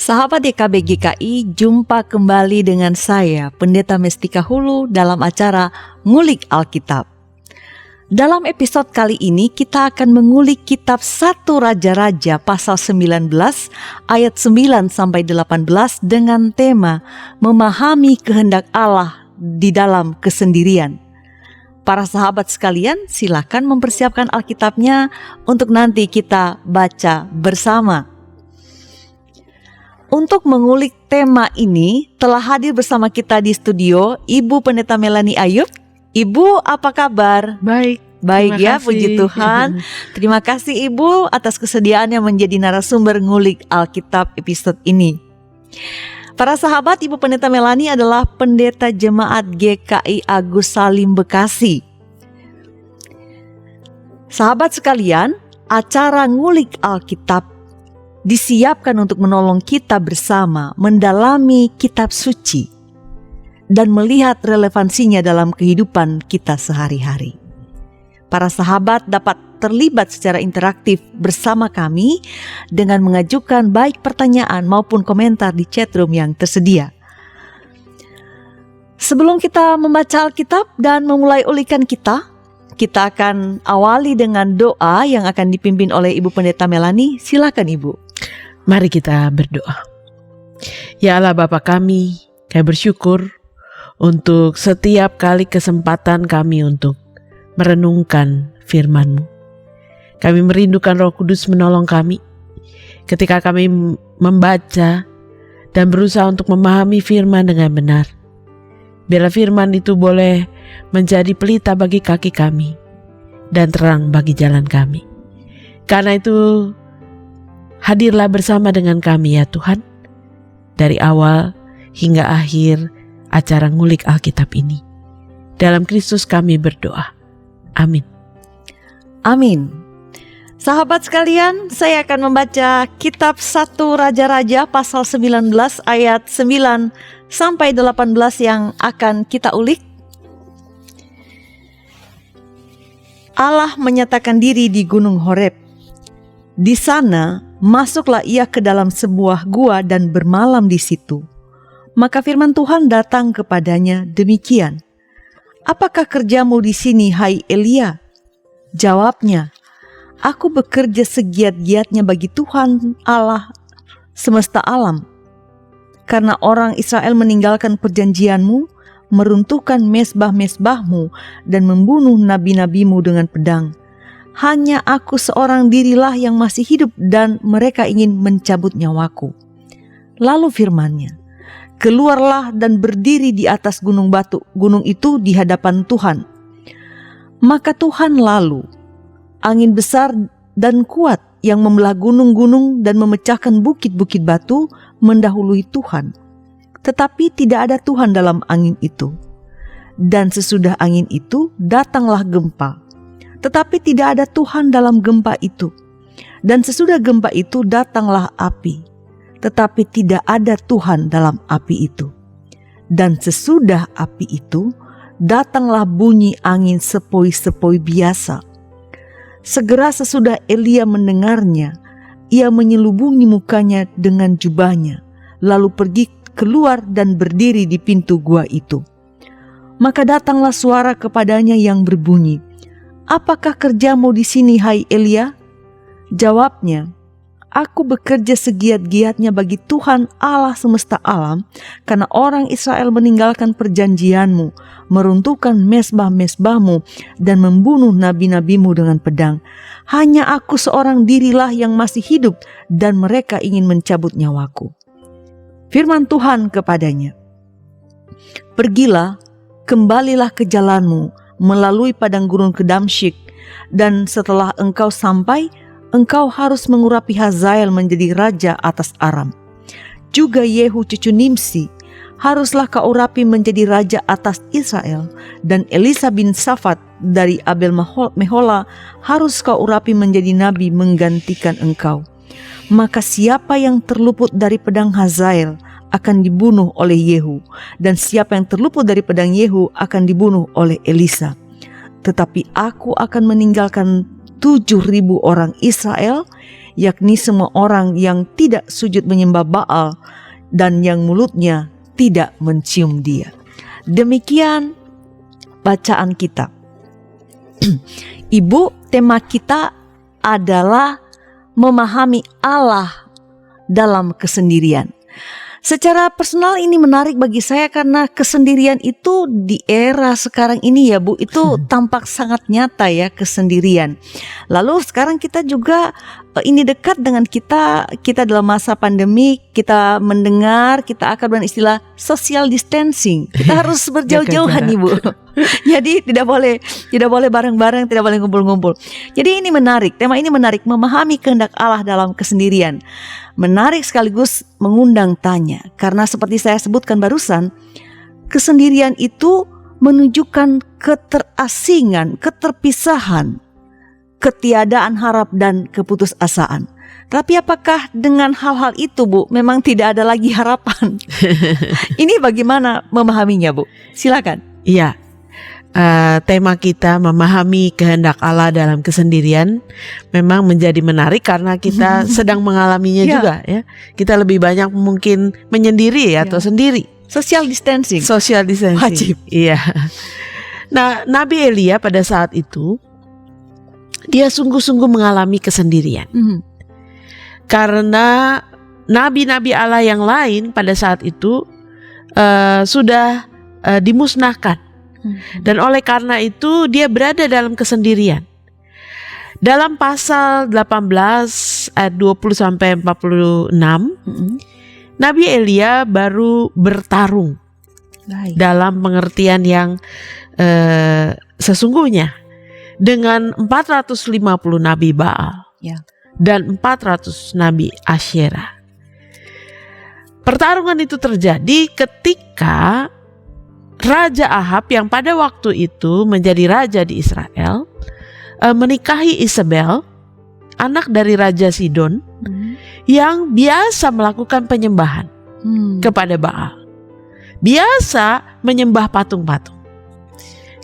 Sahabat DKB GKI, jumpa kembali dengan saya, Pendeta Mestika Hulu dalam acara Ngulik Alkitab. Dalam episode kali ini kita akan mengulik kitab 1 Raja-Raja pasal 19 ayat 9-18 dengan tema memahami kehendak Allah di dalam kesendirian. Para sahabat sekalian, silakan mempersiapkan Alkitabnya untuk nanti kita baca bersama. Untuk mengulik tema ini, telah hadir bersama kita di studio Ibu Pendeta Melanie Ayub. Ibu, apa kabar? Baik ya, kasih. Puji Tuhan. Terima kasih Ibu atas kesediaannya menjadi narasumber ngulik Alkitab episode ini. Para sahabat, Ibu Pendeta Melanie adalah pendeta jemaat GKI Agus Salim Bekasi. Sahabat sekalian, acara ngulik Alkitab disiapkan untuk menolong kita bersama mendalami kitab suci dan melihat relevansinya dalam kehidupan kita sehari-hari. Para sahabat dapat terlibat secara interaktif bersama kami dengan mengajukan baik pertanyaan maupun komentar di chatroom yang tersedia. Sebelum kita membaca Alkitab dan memulai ulikan kita akan awali dengan doa yang akan dipimpin oleh Ibu Pendeta Melanie. Silakan Ibu. Mari kita berdoa. Ya Allah Bapa kami bersyukur untuk setiap kali kesempatan kami untuk merenungkan firman-Mu. Kami merindukan Roh Kudus menolong kami ketika kami membaca dan berusaha untuk memahami firman dengan benar. Biarlah firman itu boleh menjadi pelita bagi kaki kami dan terang bagi jalan kami. Karena itu, hadirlah bersama dengan kami ya Tuhan, dari awal hingga akhir acara ngulik Alkitab ini. Dalam Kristus kami berdoa. Amin. Amin. Sahabat sekalian, saya akan membaca kitab 1 Raja-Raja pasal 19 ayat 9 sampai 18 yang akan kita ulik. Allah menyatakan diri di Gunung Horeb. Di sana masuklah ia ke dalam sebuah gua dan bermalam di situ. Maka firman Tuhan datang kepadanya demikian. Apakah kerjamu di sini, hai Elia? Jawabnya, aku bekerja segiat-giatnya bagi Tuhan Allah semesta alam. Karena orang Israel meninggalkan perjanjianmu, meruntuhkan mezbah-mezbahmu, dan membunuh nabi-nabimu dengan pedang. Hanya aku seorang dirilah yang masih hidup dan mereka ingin mencabut nyawaku. Lalu firman-Nya, keluarlah dan berdiri di atas gunung batu, gunung itu di hadapan Tuhan. Maka Tuhan lalu, angin besar dan kuat yang membelah gunung-gunung dan memecahkan bukit-bukit batu mendahului Tuhan. Tetapi tidak ada Tuhan dalam angin itu. Dan sesudah angin itu datanglah gempa. Tetapi tidak ada Tuhan dalam gempa itu. Dan sesudah gempa itu datanglah api. Tetapi tidak ada Tuhan dalam api itu. Dan sesudah api itu datanglah bunyi angin sepoi-sepoi biasa. Segera sesudah Elia mendengarnya, ia menyelubungi mukanya dengan jubahnya, lalu pergi keluar dan berdiri di pintu gua itu. Maka datanglah suara kepadanya yang berbunyi, apakah kerjamu di sini, hai Elia? Jawabnya, aku bekerja segiat-giatnya bagi Tuhan Allah semesta alam, karena orang Israel meninggalkan perjanjianmu, meruntuhkan mezbah-mezbahmu, dan membunuh nabi-nabimu dengan pedang. Hanya aku seorang dirilah yang masih hidup, dan mereka ingin mencabut nyawaku. Firman Tuhan kepadanya, pergilah, kembalilah ke jalanmu, melalui padang gurun ke Damsyik, dan setelah engkau sampai, engkau harus mengurapi Hazael menjadi raja atas Aram. Juga Yehu cucu Nimsi, haruslah kau urapi menjadi raja atas Israel, dan Elisa bin Safat dari Abel Mehola harus kau urapi menjadi nabi menggantikan engkau. Maka siapa yang terluput dari pedang Hazael akan dibunuh oleh Yehu, dan siapa yang terluput dari pedang Yehu akan dibunuh oleh Elisa. Tetapi aku akan meninggalkan 7.000 orang Israel, yakni semua orang yang tidak sujud menyembah Baal dan yang mulutnya tidak mencium dia. Demikian bacaan kita. Ibu, tema kita adalah memahami Allah dalam kesendirian. Secara personal ini menarik bagi saya karena kesendirian itu di era sekarang ini ya Bu, itu tampak sangat nyata ya, kesendirian. Lalu sekarang kita juga ini dekat dengan kita dalam masa pandemi, kita mendengar, kita akan dengan istilah social distancing. Kita harus berjauh-jauhan nih Bu. Jadi tidak boleh bareng-bareng, tidak boleh ngumpul-ngumpul. Jadi ini menarik, tema ini menarik, memahami kehendak Allah dalam kesendirian. Menarik sekaligus mengundang tanya, karena seperti saya sebutkan barusan, kesendirian itu menunjukkan keterasingan, keterpisahan, ketiadaan harap dan keputusasaan. Tapi apakah dengan hal-hal itu Bu, memang tidak ada lagi harapan? Ini bagaimana memahaminya Bu? Silakan. Iya. Tema kita memahami kehendak Allah dalam kesendirian memang menjadi menarik karena kita sedang mengalaminya juga ya. Kita lebih banyak mungkin menyendiri atau sendiri. Social distancing. Wajib. Iya. Nah, Nabi Elia pada saat itu dia sungguh-sungguh mengalami kesendirian. Karena nabi-nabi Allah yang lain pada saat itu sudah dimusnahkan. Dan oleh karena itu dia berada dalam kesendirian. Dalam pasal 18 ayat 20 sampai 46, Nabi Elia baru bertarung dalam pengertian yang sesungguhnya dengan 450 nabi Baal dan 400 nabi Asyera. Pertarungan itu terjadi ketika Raja Ahab yang pada waktu itu menjadi raja di Israel menikahi Isabel, anak dari Raja Sidon, yang biasa melakukan penyembahan kepada Baal. Biasa menyembah patung-patung.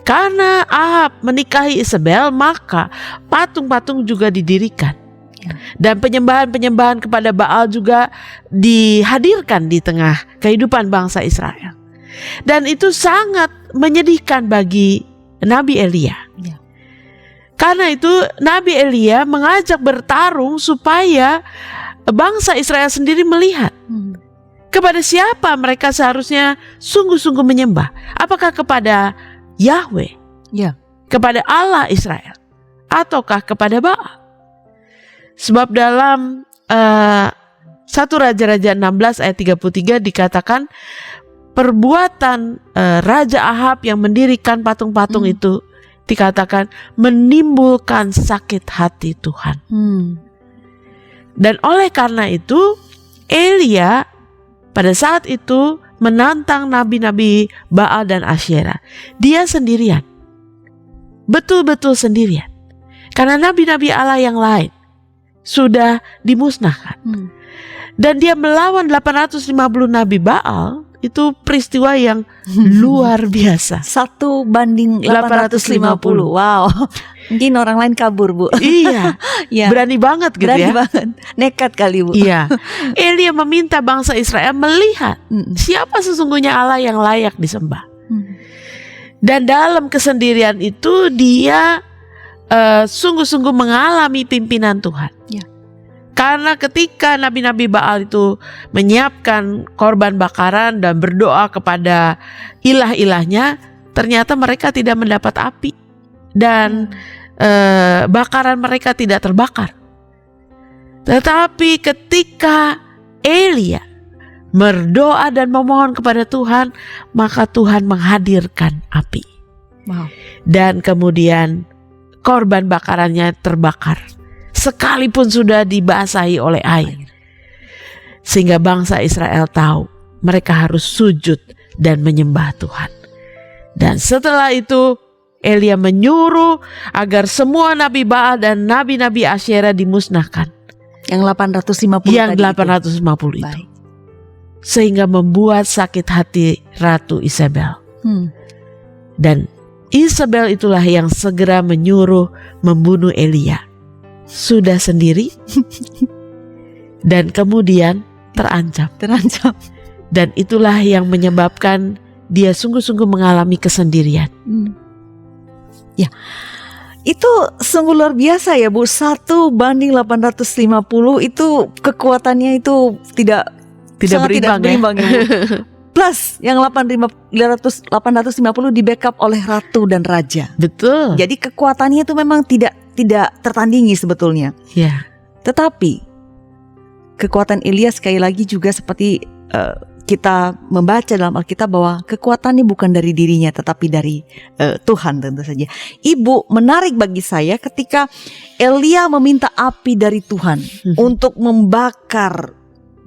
Karena Ahab menikahi Isabel, maka patung-patung juga didirikan. Dan penyembahan-penyembahan kepada Baal juga dihadirkan di tengah kehidupan bangsa Israel. Dan itu sangat menyedihkan bagi Nabi Elia. Karena itu Nabi Elia mengajak bertarung supaya bangsa Israel sendiri melihat kepada siapa mereka seharusnya sungguh-sungguh menyembah. Apakah kepada Yahweh, kepada Allah Israel, ataukah kepada Baal? Sebab dalam 1 Raja-Raja 16 ayat 33 dikatakan perbuatan Raja Ahab yang mendirikan patung-patung itu dikatakan menimbulkan sakit hati Tuhan. Dan oleh karena itu Elia pada saat itu menantang nabi-nabi Baal dan Asyera. Dia sendirian, betul-betul sendirian, karena nabi-nabi Allah yang lain sudah dimusnahkan. Dan dia melawan 850 nabi Baal. Itu peristiwa yang luar biasa. 1:850. Wow. Mungkin orang lain kabur Bu. Iya. Berani banget gitu Berani banget. Nekat kali Bu. Iya. Elia meminta bangsa Israel melihat siapa sesungguhnya Allah yang layak disembah. Dan dalam kesendirian itu dia sungguh-sungguh mengalami pimpinan Tuhan. Karena ketika nabi-nabi Baal itu menyiapkan korban bakaran dan berdoa kepada ilah-ilahnya, ternyata mereka tidak mendapat api dan bakaran mereka tidak terbakar. Tetapi ketika Elia berdoa dan memohon kepada Tuhan, maka Tuhan menghadirkan api. Dan kemudian korban bakarannya terbakar. Sekalipun sudah dibasahi oleh air. Sehingga bangsa Israel tahu mereka harus sujud dan menyembah Tuhan. Dan setelah itu Elia menyuruh agar semua nabi Baal dan nabi-nabi Asyera dimusnahkan. Yang 850 Yang 850 itu. Sehingga membuat sakit hati Ratu Isabel. Dan Isabel itulah yang segera menyuruh membunuh Elia. Sudah sendiri dan kemudian terancam. Dan itulah yang menyebabkan dia sungguh-sungguh mengalami kesendirian. Ya, itu sungguh luar biasa ya Bu. 1:850 itu kekuatannya itu tidak berimbang ya Bu. Plus yang 850 di backup oleh ratu dan raja. Betul. Jadi kekuatannya itu memang tidak tertandingi sebetulnya. Ya. Tetapi kekuatan Elia sekali lagi juga seperti kita membaca dalam Alkitab bahwa kekuatannya bukan dari dirinya tetapi dari Tuhan tentu saja. Ibu, menarik bagi saya ketika Elia meminta api dari Tuhan untuk membakar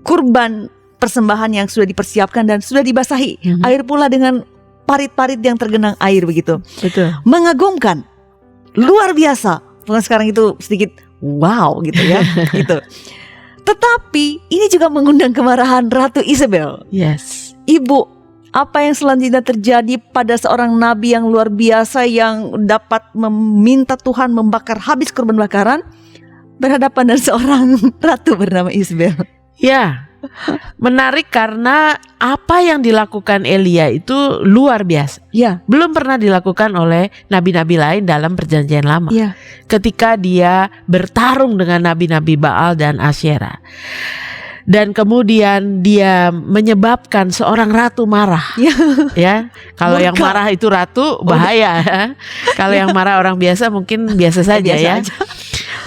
kurban persembahan yang sudah dipersiapkan dan sudah dibasahi air pula dengan parit-parit yang tergenang air begitu. Betul. Mengagumkan, luar biasa. Bukan sekarang itu sedikit wow gitu ya, gitu. Tetapi ini juga mengundang kemarahan Ratu Isabel. Yes. Ibu, apa yang selanjutnya terjadi pada seorang nabi yang luar biasa yang dapat meminta Tuhan membakar habis kurban bakaran berhadapan dengan seorang ratu bernama Isabel? Ya, menarik karena apa yang dilakukan Elia itu luar biasa. Ya. Belum pernah dilakukan oleh nabi-nabi lain dalam perjanjian lama. Ya. Ketika dia bertarung dengan nabi-nabi Baal dan Asyera. Dan kemudian dia menyebabkan seorang ratu marah. Ya, kalau yang marah itu ratu bahaya. Kalau yang marah orang biasa mungkin biasa saja ya.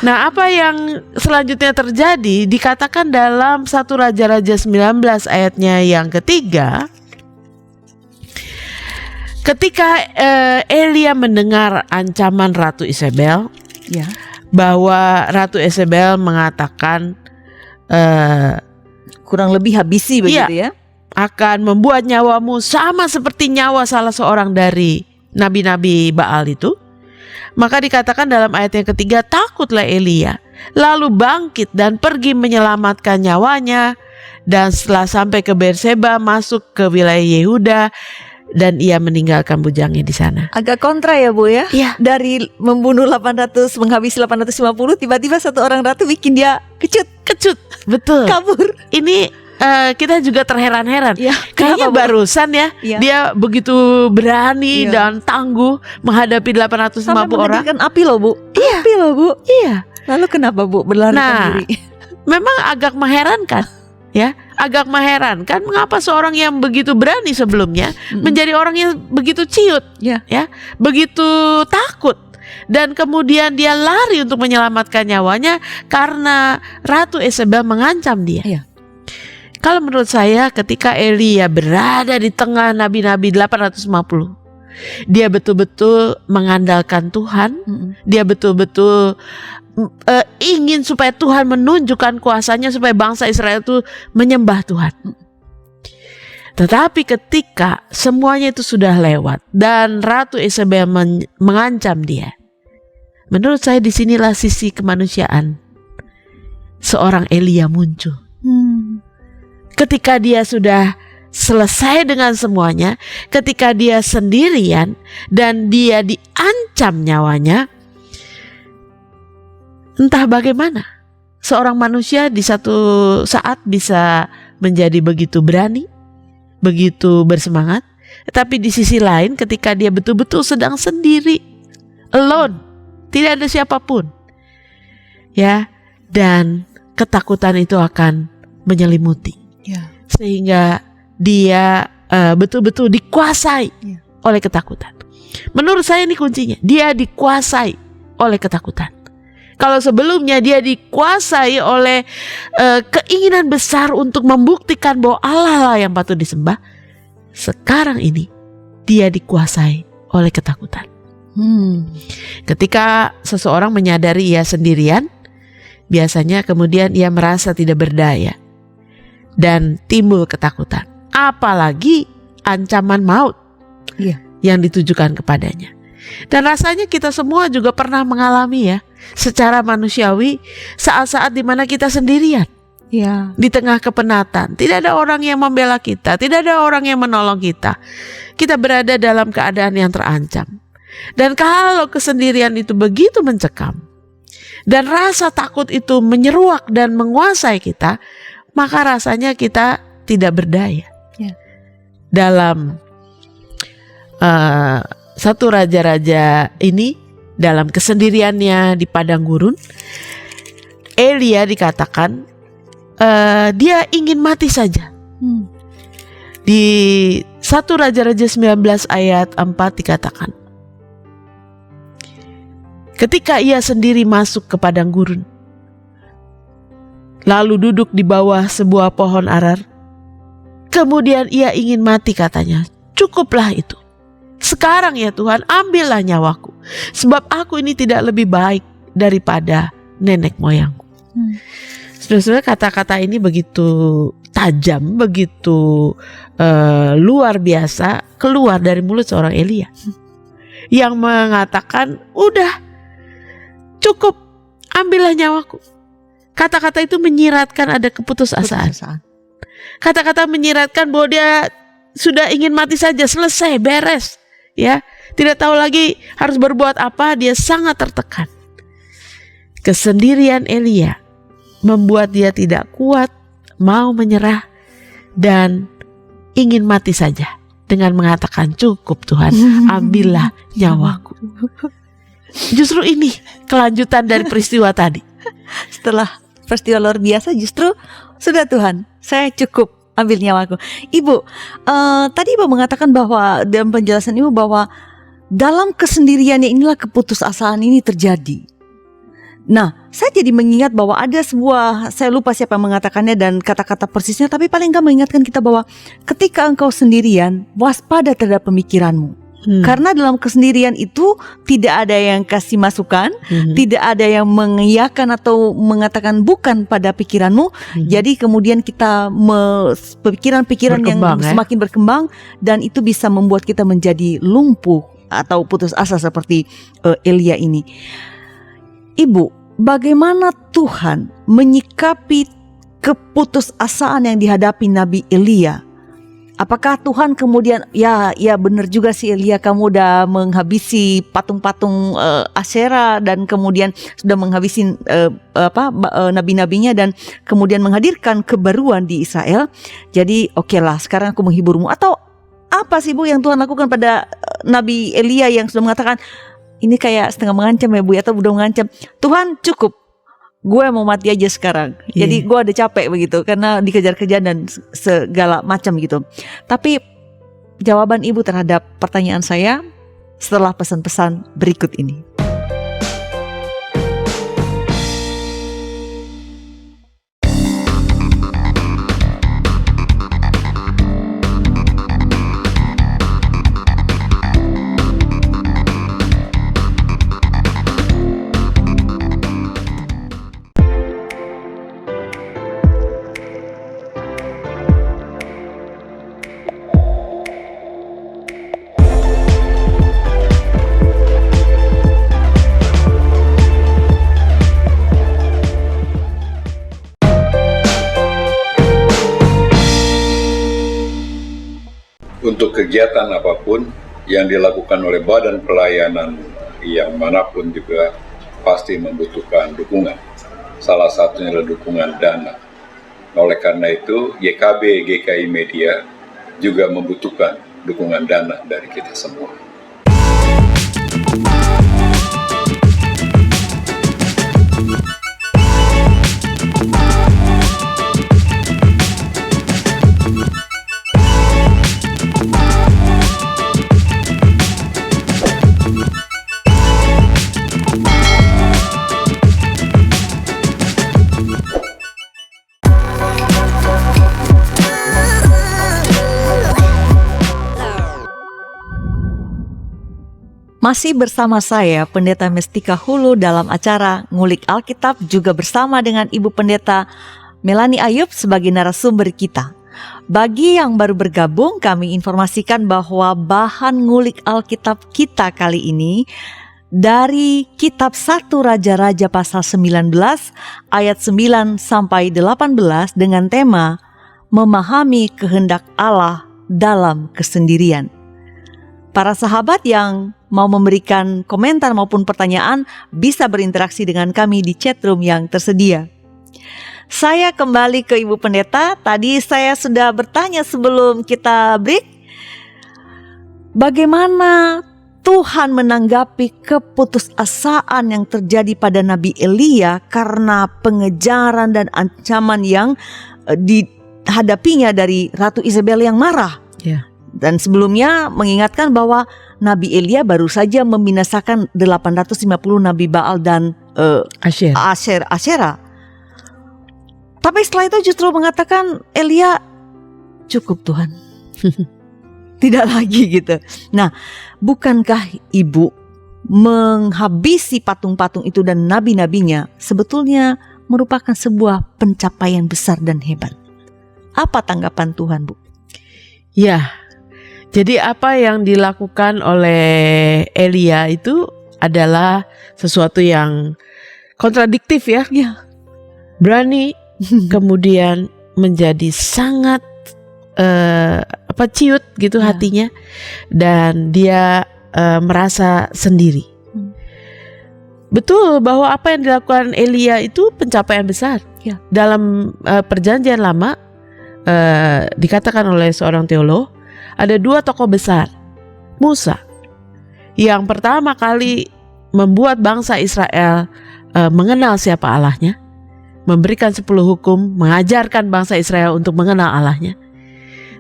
Nah, apa yang selanjutnya terjadi dikatakan dalam 1 Raja-Raja 19 ayatnya yang ketiga. Ketika Elia mendengar ancaman Ratu Isabel, ya, bahwa Ratu Isabel mengatakan kurang lebih habisi begitu ya, akan membuat nyawamu sama seperti nyawa salah seorang dari nabi-nabi Baal itu. Maka dikatakan dalam ayat yang ketiga, takutlah Elia, lalu bangkit dan pergi menyelamatkan nyawanya. Dan setelah sampai ke Berseba, masuk ke wilayah Yehuda, dan ia meninggalkan bujangnya di sana. Agak kontra ya Bu ya. Iya. Dari membunuh 800, menghabisi 850, tiba-tiba satu orang ratu bikin dia kecut. Betul. Kabur. Ini kita juga terheran-heran. Ya, kayaknya barusan ya, dia begitu berani dan tangguh menghadapi 850 sampai orang. menghentikan api loh Bu. Iya. Api loh Bu. Iya. Lalu kenapa Bu berlarikan diri? Memang agak mengherankan. Ya, agak mengherankan mengapa seorang yang begitu berani sebelumnya menjadi orang yang begitu ciut, ya, begitu takut, dan kemudian dia lari untuk menyelamatkan nyawanya karena Ratu Isabel mengancam dia. Ya. Kalau menurut saya ketika Elia berada di tengah nabi-nabi 850, dia betul-betul mengandalkan Tuhan, dia betul-betul ingin supaya Tuhan menunjukkan kuasanya supaya bangsa Israel itu menyembah Tuhan. Tetapi ketika semuanya itu sudah lewat dan Ratu Isabel mengancam dia, menurut saya disinilah sisi kemanusiaan seorang Elia muncul. Ketika dia sudah selesai dengan semuanya, ketika dia sendirian dan dia diancam nyawanya, entah bagaimana seorang manusia di satu saat bisa menjadi begitu berani, begitu bersemangat, tetapi di sisi lain ketika dia betul-betul sedang sendiri, alone, tidak ada siapapun, ya, dan ketakutan itu akan menyelimuti, sehingga dia betul-betul dikuasai oleh ketakutan. Menurut saya ini kuncinya, dia dikuasai oleh ketakutan. Kalau sebelumnya dia dikuasai oleh keinginan besar untuk membuktikan bahwa Allah lah yang patut disembah, sekarang ini dia dikuasai oleh ketakutan. Ketika seseorang menyadari ia sendirian, biasanya kemudian ia merasa tidak berdaya dan timbul ketakutan, apalagi ancaman maut yang ditujukan kepadanya. Dan rasanya kita semua juga pernah mengalami ya, secara manusiawi, saat-saat di mana kita sendirian, di tengah kepenatan, tidak ada orang yang membela kita, tidak ada orang yang menolong kita. Kita berada dalam keadaan yang terancam. Dan kalau kesendirian itu begitu mencekam, dan rasa takut itu menyeruak dan menguasai kita, maka rasanya kita tidak berdaya. Ya. Dalam satu raja-raja ini, dalam kesendiriannya di padang gurun, Elia dikatakan dia ingin mati saja. Di 1 Raja-Raja 19 ayat 4 dikatakan, ketika ia sendiri masuk ke padang gurun, lalu duduk di bawah sebuah pohon arar, kemudian ia ingin mati, katanya, cukuplah itu. Sekarang ya Tuhan, ambillah nyawaku, sebab aku ini tidak lebih baik daripada nenek moyangku. Saudara-saudara, kata-kata ini begitu tajam, begitu luar biasa keluar dari mulut seorang Elia yang mengatakan, udah cukup, ambillah nyawaku. Kata-kata itu menyiratkan ada keputusasaan. Kata-kata menyiratkan bahwa dia sudah ingin mati saja, selesai, beres, ya, tidak tahu lagi harus berbuat apa. Dia sangat tertekan. Kesendirian Elia membuat dia tidak kuat, mau menyerah, dan ingin mati saja dengan mengatakan, cukup Tuhan, ambillah nyawaku. Justru ini kelanjutan dari peristiwa tadi. Setelah peristiwa luar biasa, justru sudah Tuhan, saya cukup, ambil nyawaku. Ibu, tadi Ibu mengatakan bahwa dalam penjelasan Ibu bahwa dalam kesendiriannya inilah keputusasaan ini terjadi. Nah, saya jadi mengingat bahwa ada sebuah, saya lupa siapa yang mengatakannya dan kata-kata persisnya, tapi paling enggak mengingatkan kita bahwa ketika engkau sendirian, waspada terhadap pemikiranmu. Karena dalam kesendirian itu tidak ada yang kasih masukan, tidak ada yang mengiyakan atau mengatakan bukan pada pikiranmu. Jadi kemudian kita pikiran-pikiran yang semakin berkembang, dan itu bisa membuat kita menjadi lumpuh atau putus asa seperti Elia ini. Ibu, bagaimana Tuhan menyikapi keputusasaan yang dihadapi Nabi Elia? Apakah Tuhan kemudian, ya benar juga sih Elia, kamu udah menghabisi patung-patung Asyera dan kemudian sudah menghabisi nabi-nabinya dan kemudian menghadirkan kebaruan di Israel. Jadi okelah, sekarang aku menghiburmu. Atau apa sih Bu yang Tuhan lakukan pada Nabi Elia yang sudah mengatakan, ini kayak setengah mengancam ya Bu, atau udah mengancam, Tuhan cukup, gue mau mati aja sekarang. Jadi gue udah capek begitu karena dikejar-kejar dan segala macam gitu. Tapi jawaban Ibu terhadap pertanyaan saya setelah pesan-pesan berikut ini. Untuk kegiatan apapun yang dilakukan oleh badan pelayanan yang manapun juga pasti membutuhkan dukungan. Salah satunya adalah dukungan dana. Oleh karena itu, YKB GKI Media juga membutuhkan dukungan dana dari kita semua. Masih bersama saya, Pendeta Mestika Hulu, dalam acara Ngulik Alkitab, juga bersama dengan Ibu Pendeta Melanie Ayub sebagai narasumber kita. Bagi yang baru bergabung, kami informasikan bahwa bahan Ngulik Alkitab kita kali ini dari kitab 1 Raja-Raja pasal 19 ayat 9 sampai 18 dengan tema Memahami Kehendak Allah dalam Kesendirian. Para sahabat yang mau memberikan komentar maupun pertanyaan, bisa berinteraksi dengan kami di chatroom yang tersedia. Saya kembali ke Ibu Pendeta. Tadi saya sudah bertanya sebelum kita break, bagaimana Tuhan menanggapi keputusasaan yang terjadi pada Nabi Elia karena pengejaran dan ancaman yang dihadapinya dari Ratu Isabel yang marah. Ya. Dan sebelumnya mengingatkan bahwa Nabi Elia baru saja membinasakan 850 Nabi Baal dan Asyera. Tapi setelah itu justru mengatakan, Elia, cukup Tuhan. Tidak lagi gitu. Nah, bukankah Ibu menghabisi patung-patung itu dan nabi-nabinya sebetulnya merupakan sebuah pencapaian besar dan hebat? Apa tanggapan Tuhan, Bu? Ya, jadi apa yang dilakukan oleh Elia itu adalah sesuatu yang kontradiktif ya. Berani kemudian menjadi sangat ciut gitu hatinya, dan dia merasa sendiri. Betul bahwa apa yang dilakukan Elia itu pencapaian besar. Dalam perjanjian lama dikatakan oleh seorang teolog, ada 2 tokoh besar. Musa yang pertama kali membuat bangsa Israel mengenal siapa Allahnya, memberikan 10 hukum, mengajarkan bangsa Israel untuk mengenal Allahnya.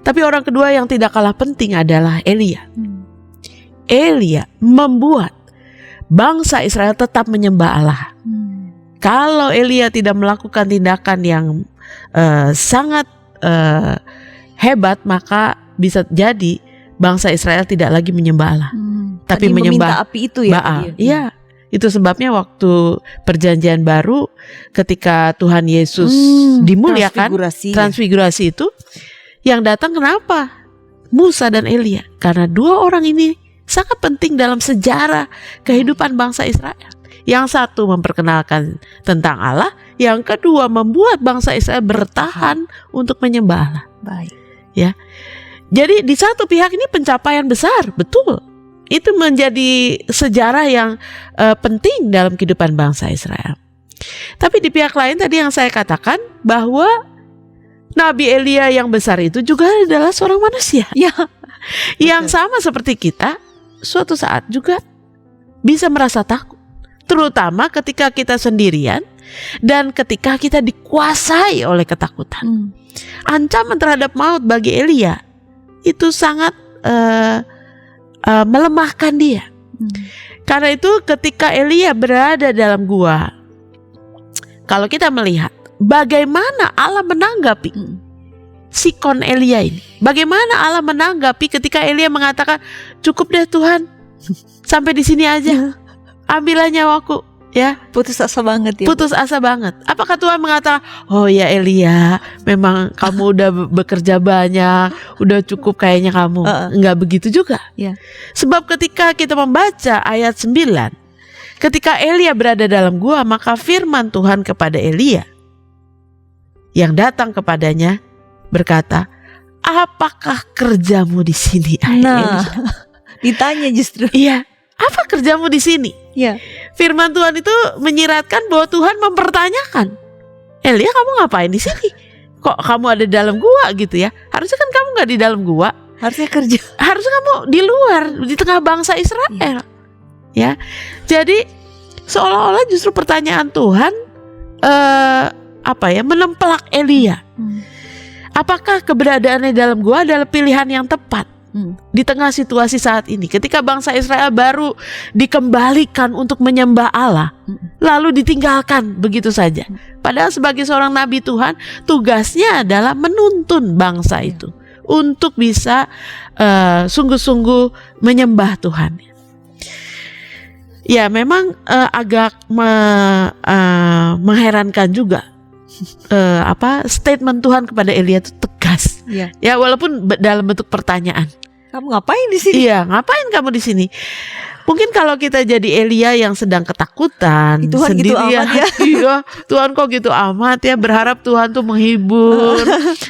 Tapi orang kedua yang tidak kalah penting adalah Elia. Elia membuat bangsa Israel tetap menyembah Allah. Kalau Elia tidak melakukan tindakan yang sangat hebat, maka bisa jadi bangsa Israel tidak lagi menyembah Allah, tapi menyembah api itu ya. Baal. Iya, itu sebabnya waktu perjanjian baru ketika Tuhan Yesus dimuliakan, transfigurasi itu, yang datang kenapa? Musa dan Elia. Karena 2 orang ini sangat penting dalam sejarah kehidupan bangsa Israel. Yang satu memperkenalkan tentang Allah, yang kedua membuat bangsa Israel bertahan untuk menyembah Allah. Baik. Ya. Jadi di satu pihak ini pencapaian besar, betul. Itu menjadi sejarah yang penting dalam kehidupan bangsa Israel. Tapi di pihak lain tadi yang saya katakan bahwa Nabi Elia yang besar itu juga adalah seorang manusia. Yang sama seperti kita, suatu saat juga bisa merasa takut. Terutama ketika kita sendirian dan ketika kita dikuasai oleh ketakutan. Ancaman terhadap maut bagi Elia itu sangat melemahkan dia. Karena itu ketika Elia berada dalam gua, kalau kita melihat bagaimana Allah menanggapi sikon Elia ini, bagaimana Allah menanggapi ketika Elia mengatakan, cukup deh Tuhan, sampai di sini aja, ambillah nyawaku. Ya, putus asa banget ya. Putus asa banget. Apakah Tuhan mengatakan, oh ya Elia, memang kamu udah bekerja banyak, udah cukup kayaknya kamu. Enggak begitu juga. Sebab ketika kita membaca ayat 9, ketika Elia berada dalam gua, maka firman Tuhan kepada Elia yang datang kepadanya berkata, apakah kerjamu di sini? Nah, ditanya justru. Iya, apa kerjamu di sini? Firman Tuhan itu menyiratkan bahwa Tuhan mempertanyakan, Elia, kamu ngapain di sini? Kok kamu ada dalam gua gitu ya? Harusnya kan kamu nggak di dalam gua. Harusnya kerja. Harusnya kamu di luar, di tengah bangsa Israel. Ya, jadi seolah-olah justru pertanyaan Tuhan menempelak Elia. Apakah keberadaannya dalam gua adalah pilihan yang tepat? Di tengah situasi saat ini, ketika bangsa Israel baru dikembalikan untuk menyembah Allah, lalu ditinggalkan begitu saja. Padahal sebagai seorang nabi Tuhan, tugasnya adalah menuntun bangsa itu untuk bisa sungguh-sungguh menyembah Tuhan. Ya, memang agak mengherankan juga statement Tuhan kepada Elia itu tegas. Ya, walaupun dalam bentuk pertanyaan. Kamu ngapain di sini? Iya, ngapain kamu di sini? Mungkin kalau kita jadi Elia yang sedang ketakutan, Tuhan gitu sendirian, amat ya. iya, Tuhan kok gitu amat ya, berharap Tuhan tuh menghibur,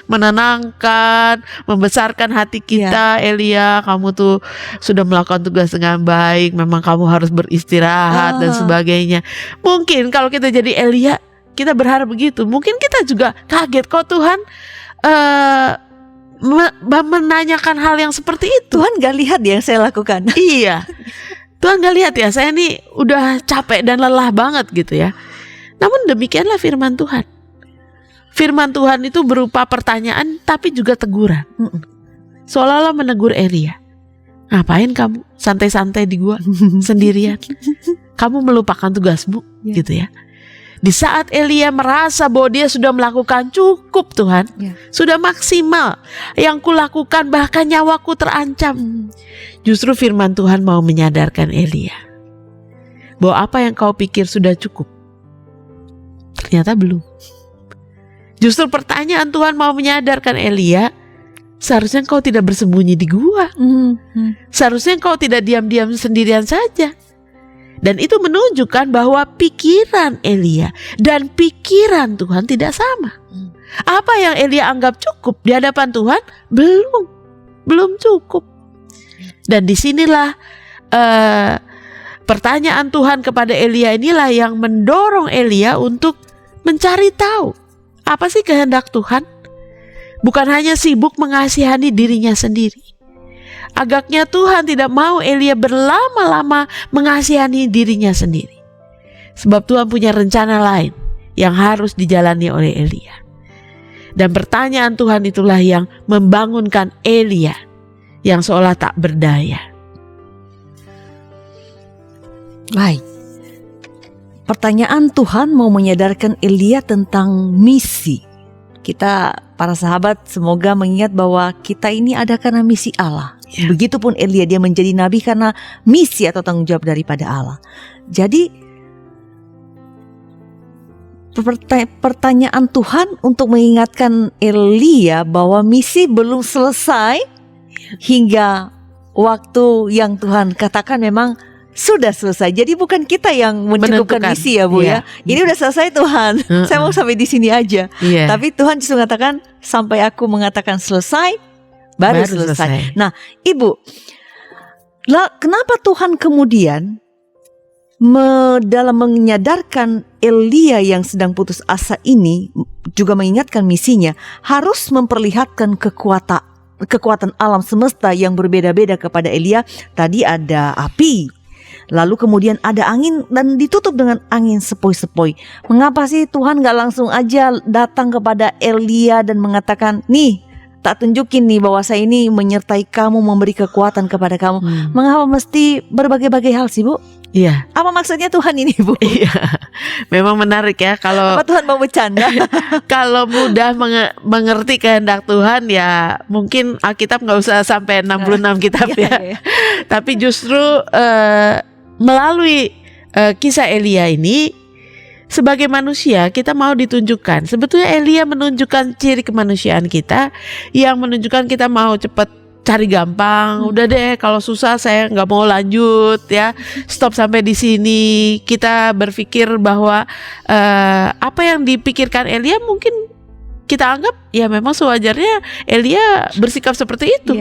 menenangkan, membesarkan hati kita. Elia, kamu tuh sudah melakukan tugas dengan baik, memang kamu harus beristirahat dan sebagainya. Mungkin kalau kita jadi Elia, kita berharap begitu. Mungkin kita juga kaget kok Tuhan menanyakan hal yang seperti itu. Tuhan gak lihat yang saya lakukan. Iya, Tuhan gak lihat ya, saya nih udah capek dan lelah banget gitu ya. Namun demikianlah firman Tuhan. Firman Tuhan itu berupa pertanyaan tapi juga teguran. Seolah-olah menegur Elia. Ngapain kamu santai-santai di gua sendirian? Kamu melupakan tugasmu gitu ya. Di saat Elia merasa bahwa dia sudah melakukan cukup Tuhan, sudah maksimal yang kulakukan, bahkan nyawaku terancam. Justru firman Tuhan mau menyadarkan Elia bahwa apa yang kau pikir sudah cukup, ternyata belum. Justru pertanyaan Tuhan mau menyadarkan Elia, seharusnya kau tidak bersembunyi di gua. Seharusnya kau tidak diam-diam sendirian saja. Dan itu menunjukkan bahwa pikiran Elia dan pikiran Tuhan tidak sama. Apa yang Elia anggap cukup di hadapan Tuhan belum cukup. Dan disinilah pertanyaan Tuhan kepada Elia inilah yang mendorong Elia untuk mencari tahu apa sih kehendak Tuhan. Bukan hanya sibuk mengasihani dirinya sendiri. Agaknya Tuhan tidak mau Elia berlama-lama mengasihani dirinya sendiri. Sebab Tuhan punya rencana lain yang harus dijalani oleh Elia. Dan pertanyaan Tuhan itulah yang membangunkan Elia yang seolah tak berdaya. Baik. Pertanyaan Tuhan mau menyadarkan Elia tentang misi. Kita para sahabat semoga mengingat bahwa kita ini ada karena misi Allah. Begitupun Elia, dia menjadi nabi karena misi atau tanggung jawab daripada Allah. Jadi pertanyaan Tuhan untuk mengingatkan Elia bahwa misi belum selesai hingga waktu yang Tuhan katakan memang sudah selesai. Jadi bukan kita yang mencukupkan misi ya Bu ya. Ini udah selesai Tuhan. Saya mau sampai di sini aja. Tapi Tuhan justru mengatakan sampai aku mengatakan selesai baru selesai. Nah, Ibu, kenapa Tuhan kemudian dalam menyadarkan Elia yang sedang putus asa ini juga mengingatkan misinya harus memperlihatkan kekuatan alam semesta yang berbeda-beda kepada Elia. Tadi ada api, lalu kemudian ada angin dan ditutup dengan angin sepoi-sepoi. Mengapa sih Tuhan gak langsung aja datang kepada Elia dan mengatakan, nih tak tunjukin nih bahwa saya ini menyertai kamu, memberi kekuatan kepada kamu. Mengapa mesti berbagai-bagai hal sih Bu? Iya. Apa maksudnya Tuhan ini Bu? Iya. Memang menarik ya kalau apa Tuhan mau bercanda? Kalau mudah mengerti kehendak Tuhan ya mungkin Alkitab nggak usah sampai 66 kitab ya. Tapi justru melalui kisah Elia ini sebagai manusia kita mau ditunjukkan. Sebetulnya Elia menunjukkan ciri kemanusiaan kita yang menunjukkan kita mau cepat cari gampang. Udah deh kalau susah saya nggak mau lanjut ya. Stop sampai di sini. Kita berpikir bahwa apa yang dipikirkan Elia mungkin kita anggap ya memang sewajarnya Elia bersikap seperti itu.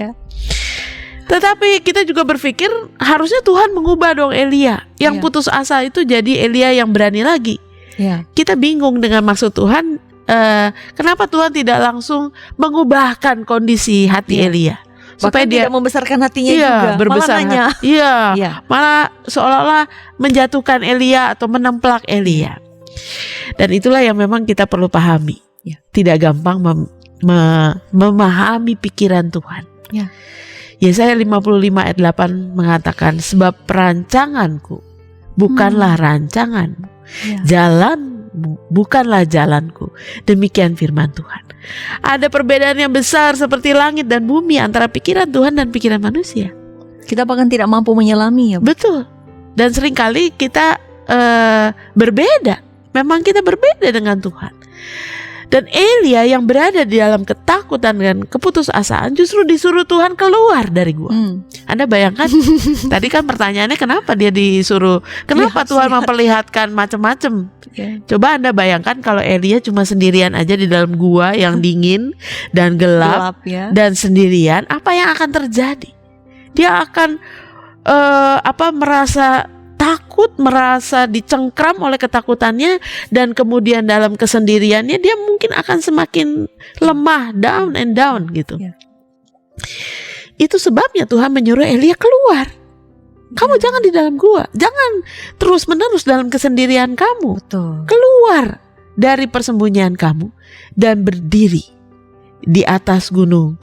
Tetapi kita juga berpikir harusnya Tuhan mengubah dong Elia. Yang putus asa itu jadi Elia yang berani lagi. Kita bingung dengan maksud Tuhan. Kenapa Tuhan tidak langsung mengubahkan kondisi hati Elia supaya bahkan dia tidak membesarkan hatinya juga, berbesar hati. Malah seolah-olah menjatuhkan Elia atau menemplak Elia. Dan itulah yang memang kita perlu pahami. Tidak gampang memahami pikiran Tuhan. Yesaya 55 ayat 8 mengatakan, sebab perancanganku bukanlah rancanganmu, jalanmu bukanlah jalanku. Demikian firman Tuhan. Ada perbedaan yang besar seperti langit dan bumi antara pikiran Tuhan dan pikiran manusia. Kita bahkan tidak mampu menyelami ya. Betul. Dan seringkali kita berbeda. Memang kita berbeda dengan Tuhan. Dan Elia yang berada di dalam ketakutan dan keputusasaan justru disuruh Tuhan keluar dari gua. Anda bayangkan, tadi kan pertanyaannya kenapa dia disuruh, kenapa Tuhan memperlihatkan macam-macam. Coba Anda bayangkan kalau Elia cuma sendirian aja di dalam gua yang dingin dan gelap ya. dan sendirian, apa yang akan terjadi? Dia akan merasa takut, merasa dicengkram oleh ketakutannya, dan kemudian dalam kesendiriannya dia mungkin akan semakin lemah, down and down gitu. Itu sebabnya Tuhan menyuruh Elia keluar. Kamu jangan di dalam gua, jangan terus-menerus dalam kesendirian kamu. Betul. Keluar dari persembunyian kamu dan berdiri di atas gunung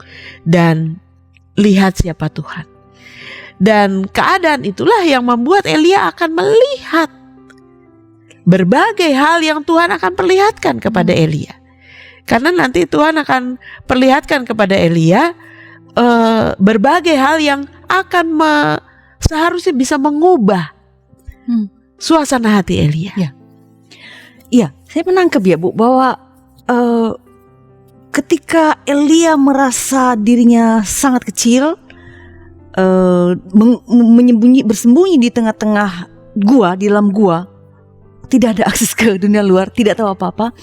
dan lihat siapa Tuhan. Dan keadaan itulah yang membuat Elia akan melihat berbagai hal yang Tuhan akan perlihatkan kepada Elia. Karena nanti Tuhan akan perlihatkan kepada Elia berbagai hal yang akan seharusnya bisa mengubah suasana hati Elia. Iya, saya menangkap ya Bu, bahwa ketika Elia merasa dirinya sangat kecil, bersembunyi di tengah-tengah gua, di dalam gua, tidak ada akses ke dunia luar, tidak tahu apa-apa.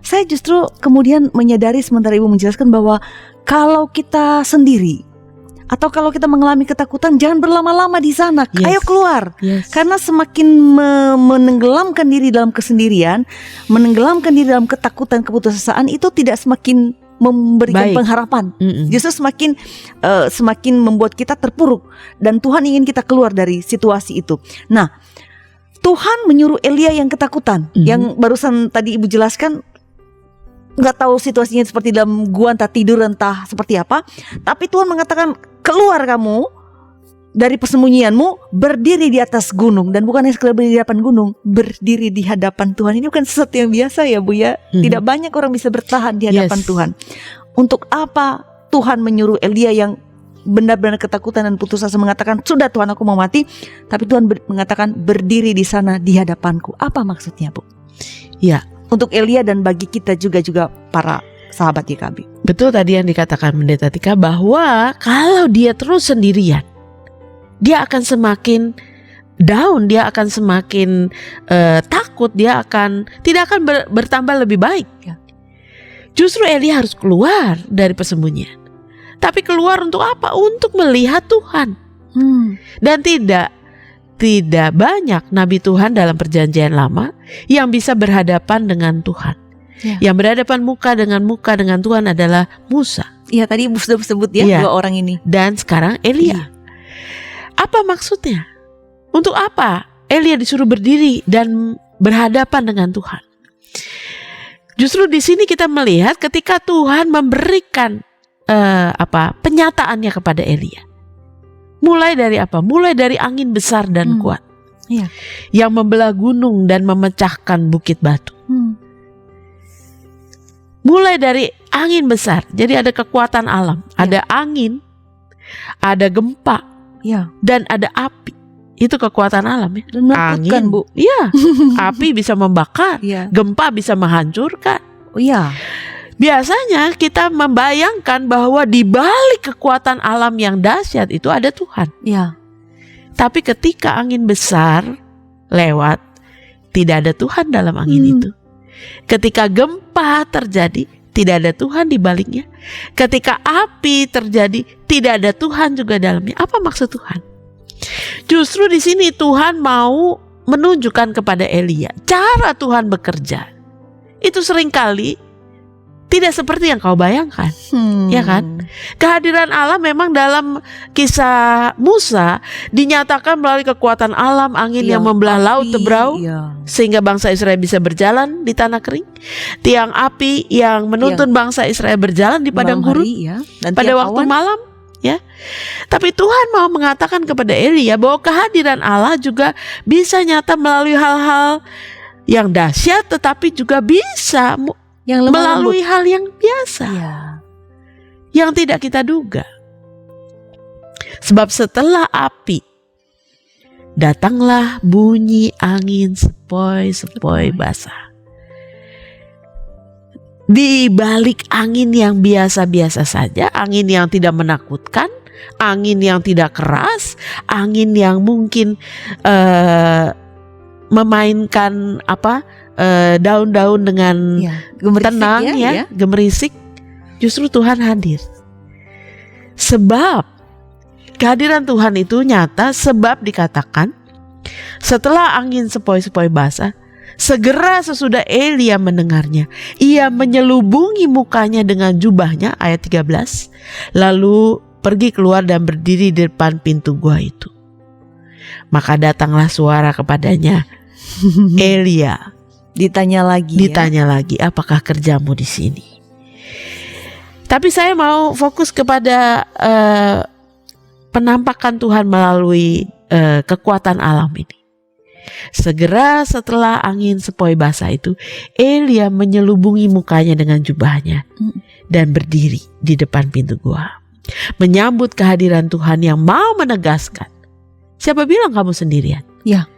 Saya justru kemudian menyadari sementara Ibu menjelaskan bahwa kalau kita sendiri atau kalau kita mengalami ketakutan, jangan berlama-lama di sana. Ayo keluar. Karena semakin menenggelamkan diri dalam kesendirian, menenggelamkan diri dalam ketakutan, keputusasaan, itu tidak semakin memberikan pengharapan. Justru semakin membuat kita terpuruk, dan Tuhan ingin kita keluar dari situasi itu. Nah, Tuhan menyuruh Elia yang ketakutan, yang barusan tadi Ibu jelaskan, nggak tahu situasinya seperti dalam gua, entah tidur entah seperti apa, tapi Tuhan mengatakan keluar kamu dari persembunyianmu, berdiri di atas gunung. Dan bukan hanya sekedar berdiri di hadapan gunung, berdiri di hadapan Tuhan. Ini bukan sesuatu yang biasa ya Bu ya. Tidak banyak orang bisa bertahan di hadapan Tuhan. Untuk apa Tuhan menyuruh Elia yang benar-benar ketakutan dan putus asa mengatakan, sudah Tuhan, aku mau mati, tapi Tuhan mengatakan berdiri di sana di hadapanku. Apa maksudnya Bu? Ya, untuk Elia dan bagi kita juga para sahabat YKB. Betul tadi yang dikatakan Pendeta Tika, bahwa kalau dia terus sendirian, dia akan semakin down, dia akan semakin takut, dia tidak akan bertambah lebih baik. Justru Elia harus keluar dari persembunyian. Tapi keluar untuk apa? Untuk melihat Tuhan. Dan tidak banyak nabi Tuhan dalam perjanjian lama yang bisa berhadapan dengan Tuhan. Yang berhadapan muka dengan Tuhan adalah Musa. Iya, tadi Ibu sudah sebut ya, 2 orang ini. Dan sekarang Elia. Apa maksudnya? Untuk apa Elia disuruh berdiri dan berhadapan dengan Tuhan? Justru di sini kita melihat ketika Tuhan memberikan penyataannya kepada Elia. Mulai dari apa? Mulai dari angin besar dan kuat, yang membelah gunung dan memecahkan bukit batu. Mulai dari angin besar, jadi ada kekuatan alam, ada angin, ada gempa, dan ada api. Itu kekuatan alam ya. Dan menakutkan, Bu. Iya. Api bisa membakar, gempa bisa menghancurkan. Biasanya kita membayangkan bahwa di balik kekuatan alam yang dahsyat itu ada Tuhan. Tapi ketika angin besar lewat, tidak ada Tuhan dalam angin itu. Ketika gempa terjadi, tidak ada Tuhan di baliknya. Ketika api terjadi, tidak ada Tuhan juga dalamnya. Apa maksud Tuhan? Justru di sini Tuhan mau menunjukkan kepada Elia cara Tuhan bekerja. Itu seringkali tidak seperti yang kau bayangkan, ya kan? Kehadiran Allah memang dalam kisah Musa dinyatakan melalui kekuatan alam, angin yang membelah laut teberau, sehingga bangsa Israel bisa berjalan di tanah kering. Tiang api yang menuntun bangsa Israel berjalan di padang gurun pada waktu malam. Ya, tapi Tuhan mau mengatakan kepada Elia bahwa kehadiran Allah juga bisa nyata melalui hal-hal yang dahsyat, tetapi juga bisa melalui hal yang biasa, yang tidak kita duga. Sebab setelah api, datanglah bunyi angin sepoi-sepoi basah. di balik angin yang biasa-biasa saja, angin yang tidak menakutkan, angin yang tidak keras, angin yang mungkin memainkan daun-daun dengan gemerisik tenang ya, gemerisik, justru Tuhan hadir. Sebab kehadiran Tuhan itu nyata, sebab dikatakan setelah angin sepoi-sepoi basah, segera sesudah Elia mendengarnya, ia menyelubungi mukanya dengan jubahnya, ayat 13, lalu pergi keluar dan berdiri di depan pintu gua itu. Maka datanglah suara kepadanya, Elia. Ditanya lagi, apakah kerjamu di sini? Tapi saya mau fokus kepada penampakan Tuhan melalui kekuatan alam ini. Segera setelah angin sepoi basah itu, Elia menyelubungi mukanya dengan jubahnya dan berdiri di depan pintu gua, menyambut kehadiran Tuhan yang mau menegaskan, siapa bilang kamu sendirian? Ya,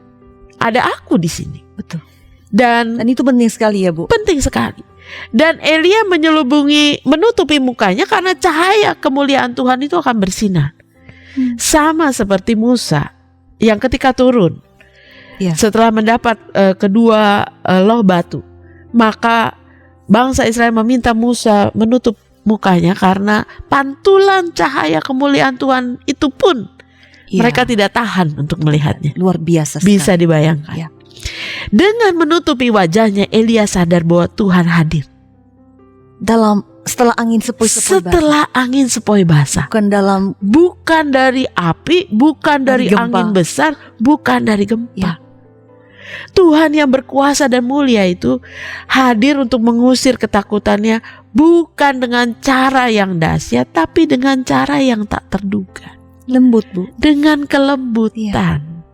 ada aku di sini. betul. Dan itu penting sekali ya, Bu. Penting sekali. Dan Elia menutupi mukanya karena cahaya kemuliaan Tuhan itu akan bersinar. Sama seperti Musa yang ketika turun setelah mendapat kedua loh batu, maka bangsa Israel meminta Musa menutup mukanya karena pantulan cahaya kemuliaan Tuhan itu pun mereka tidak tahan untuk melihatnya. Luar biasa sekali. Bisa dibayangkan. Dengan menutupi wajahnya, Elia sadar bahwa Tuhan hadir. Setelah angin sepoi basah. Bukan dari api, bukan dari angin besar, bukan dari gempa. Tuhan yang berkuasa dan mulia itu hadir untuk mengusir ketakutannya, bukan dengan cara yang dahsyat, tapi dengan cara yang tak terduga. Lembut, Bu. Dengan kelembutan.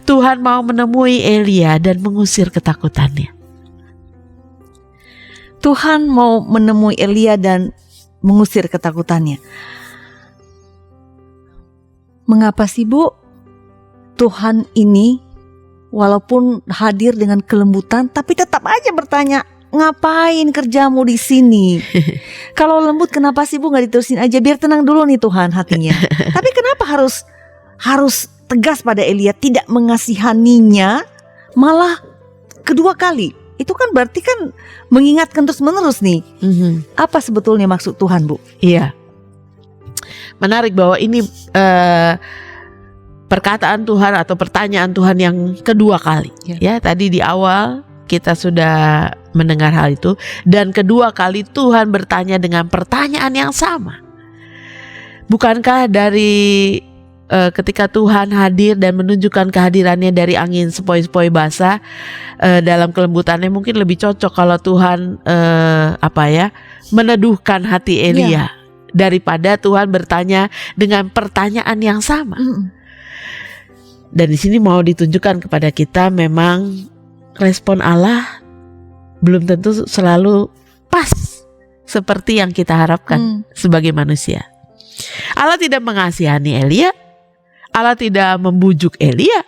Tuhan mau menemui Elia dan mengusir ketakutannya. Tuhan mau menemui Elia dan mengusir ketakutannya. Mengapa sih, Bu? Tuhan ini walaupun hadir dengan kelembutan, tapi tetap aja bertanya, ngapain kerjamu di sini? Kalau lembut, kenapa sih, Bu, nggak diterusin aja? Biar tenang dulu nih Tuhan hatinya. Tapi kenapa harus tegas pada Elia, tidak mengasihaninya, malah kedua kali? Itu kan berarti kan mengingatkan terus menerus nih. Apa sebetulnya maksud Tuhan, Bu? Iya, menarik bahwa ini perkataan Tuhan atau pertanyaan Tuhan yang kedua kali. Ya, tadi di awal kita sudah mendengar hal itu, dan kedua kali Tuhan bertanya dengan pertanyaan yang sama. Bukankah dari ketika Tuhan hadir dan menunjukkan kehadirannya dari angin sepoi-sepoi basah, dalam kelembutannya mungkin lebih cocok kalau Tuhan meneduhkan hati Elia daripada Tuhan bertanya dengan pertanyaan yang sama. Dan di sini mau ditunjukkan kepada kita, memang respon Allah belum tentu selalu pas seperti yang kita harapkan sebagai manusia. Allah tidak mengasihani Elia, Allah tidak membujuk Elia.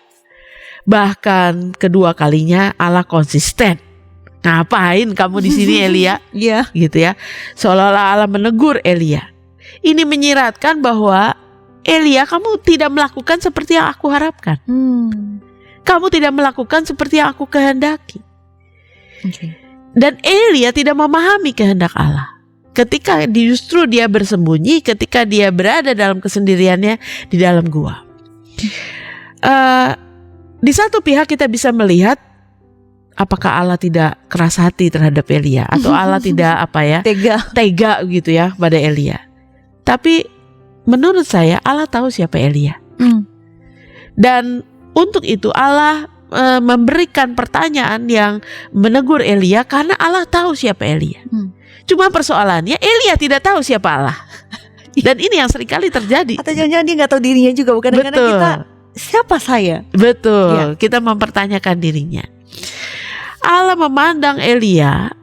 Bahkan kedua kalinya Allah konsisten. Ngapain kamu di sini, Elia? Gitu ya. Seolah-olah Allah menegur Elia. Ini menyiratkan bahwa Elia, kamu tidak melakukan seperti yang aku harapkan. Kamu tidak melakukan seperti yang aku kehendaki. Dan Elia tidak memahami kehendak Allah. Ketika justru dia bersembunyi, ketika dia berada dalam kesendiriannya di dalam gua. Di satu pihak kita bisa melihat, apakah Allah tidak keras hati terhadap Elia, atau Allah tidak tega gitu ya pada Elia. Tapi menurut saya Allah tahu siapa Elia. Dan untuk itu Allah memberikan pertanyaan yang menegur Elia karena Allah tahu siapa Elia. Cuma persoalannya Elia tidak tahu siapa Allah. Dan ini yang seringkali terjadi. Atau jangan-jangan dia nggak tahu dirinya juga, bukan? Karena kita, siapa saya? Betul, kita mempertanyakan dirinya. Allah memandang Elia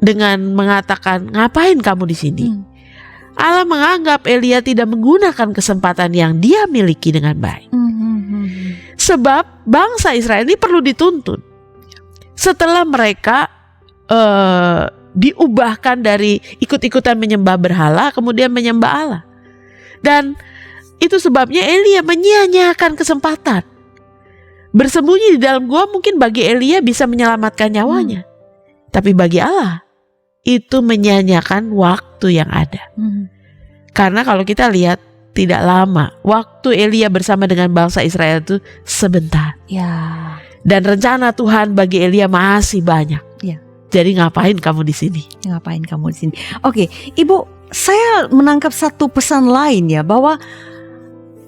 dengan mengatakan, ngapain kamu di sini? Allah menganggap Elia tidak menggunakan kesempatan yang dia miliki dengan baik. Sebab bangsa Israel ini perlu dituntun. Setelah mereka diubahkan dari ikut-ikutan menyembah berhala kemudian menyembah Allah. Dan itu sebabnya Elia menyia-nyiakan kesempatan. Bersembunyi di dalam gua mungkin bagi Elia bisa menyelamatkan nyawanya. Tapi bagi Allah itu menyia-nyiakan waktu yang ada. Karena kalau kita lihat tidak lama, waktu Elia bersama dengan bangsa Israel itu sebentar. Ya. Dan rencana Tuhan bagi Elia masih banyak. Ya. Jadi ngapain kamu di sini? Ngapain kamu di sini? Oke, Ibu, saya menangkap satu pesan lain ya, bahwa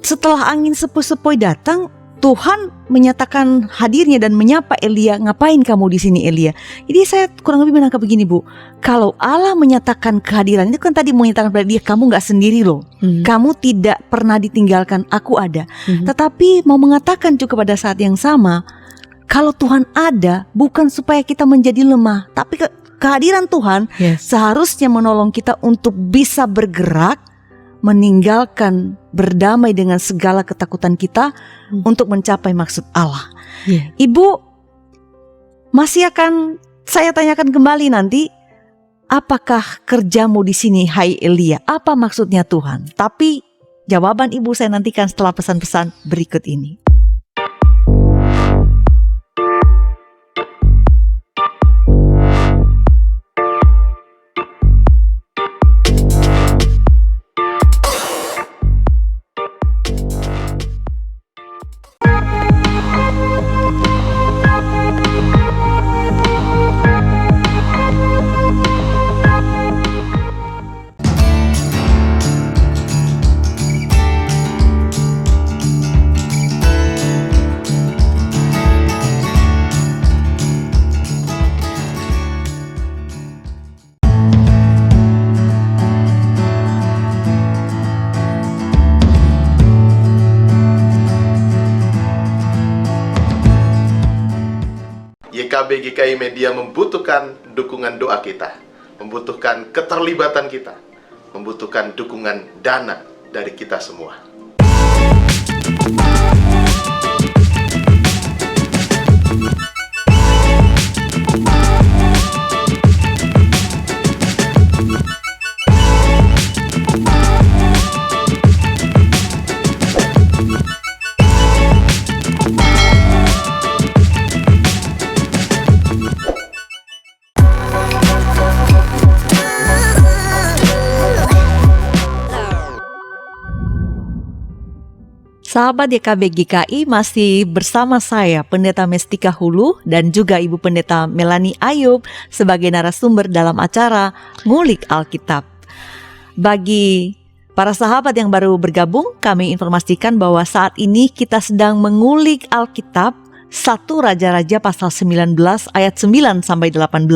setelah angin sepoi-sepoi datang, Tuhan menyatakan hadirnya dan menyapa Elia, ngapain kamu di sini Elia? Jadi saya kurang lebih menangkap begini Bu, kalau Allah menyatakan kehadiran itu kan tadi menyatakan pada dia, kamu gak sendiri loh, kamu tidak pernah ditinggalkan, aku ada. Tetapi mau mengatakan juga pada saat yang sama, kalau Tuhan ada bukan supaya kita menjadi lemah, tapi kehadiran Tuhan seharusnya menolong kita untuk bisa bergerak, meninggalkan, berdamai dengan segala ketakutan kita untuk mencapai maksud Allah. Ibu, masih akan saya tanyakan kembali nanti, apakah kerjamu di sini hai Elia? Apa maksudnya Tuhan? Tapi jawaban Ibu saya nantikan setelah pesan-pesan berikut ini. YKB GKI Media membutuhkan dukungan doa kita, membutuhkan keterlibatan kita, membutuhkan dukungan dana dari kita semua. Sahabat YKB GKI, masih bersama saya Pendeta Mestika Hulu dan juga Ibu Pendeta Melanie Ayub sebagai narasumber dalam acara Ngulik Alkitab. Bagi para sahabat yang baru bergabung, kami informasikan bahwa saat ini kita sedang mengulik Alkitab 1 Raja-Raja pasal 19 ayat 9 sampai 18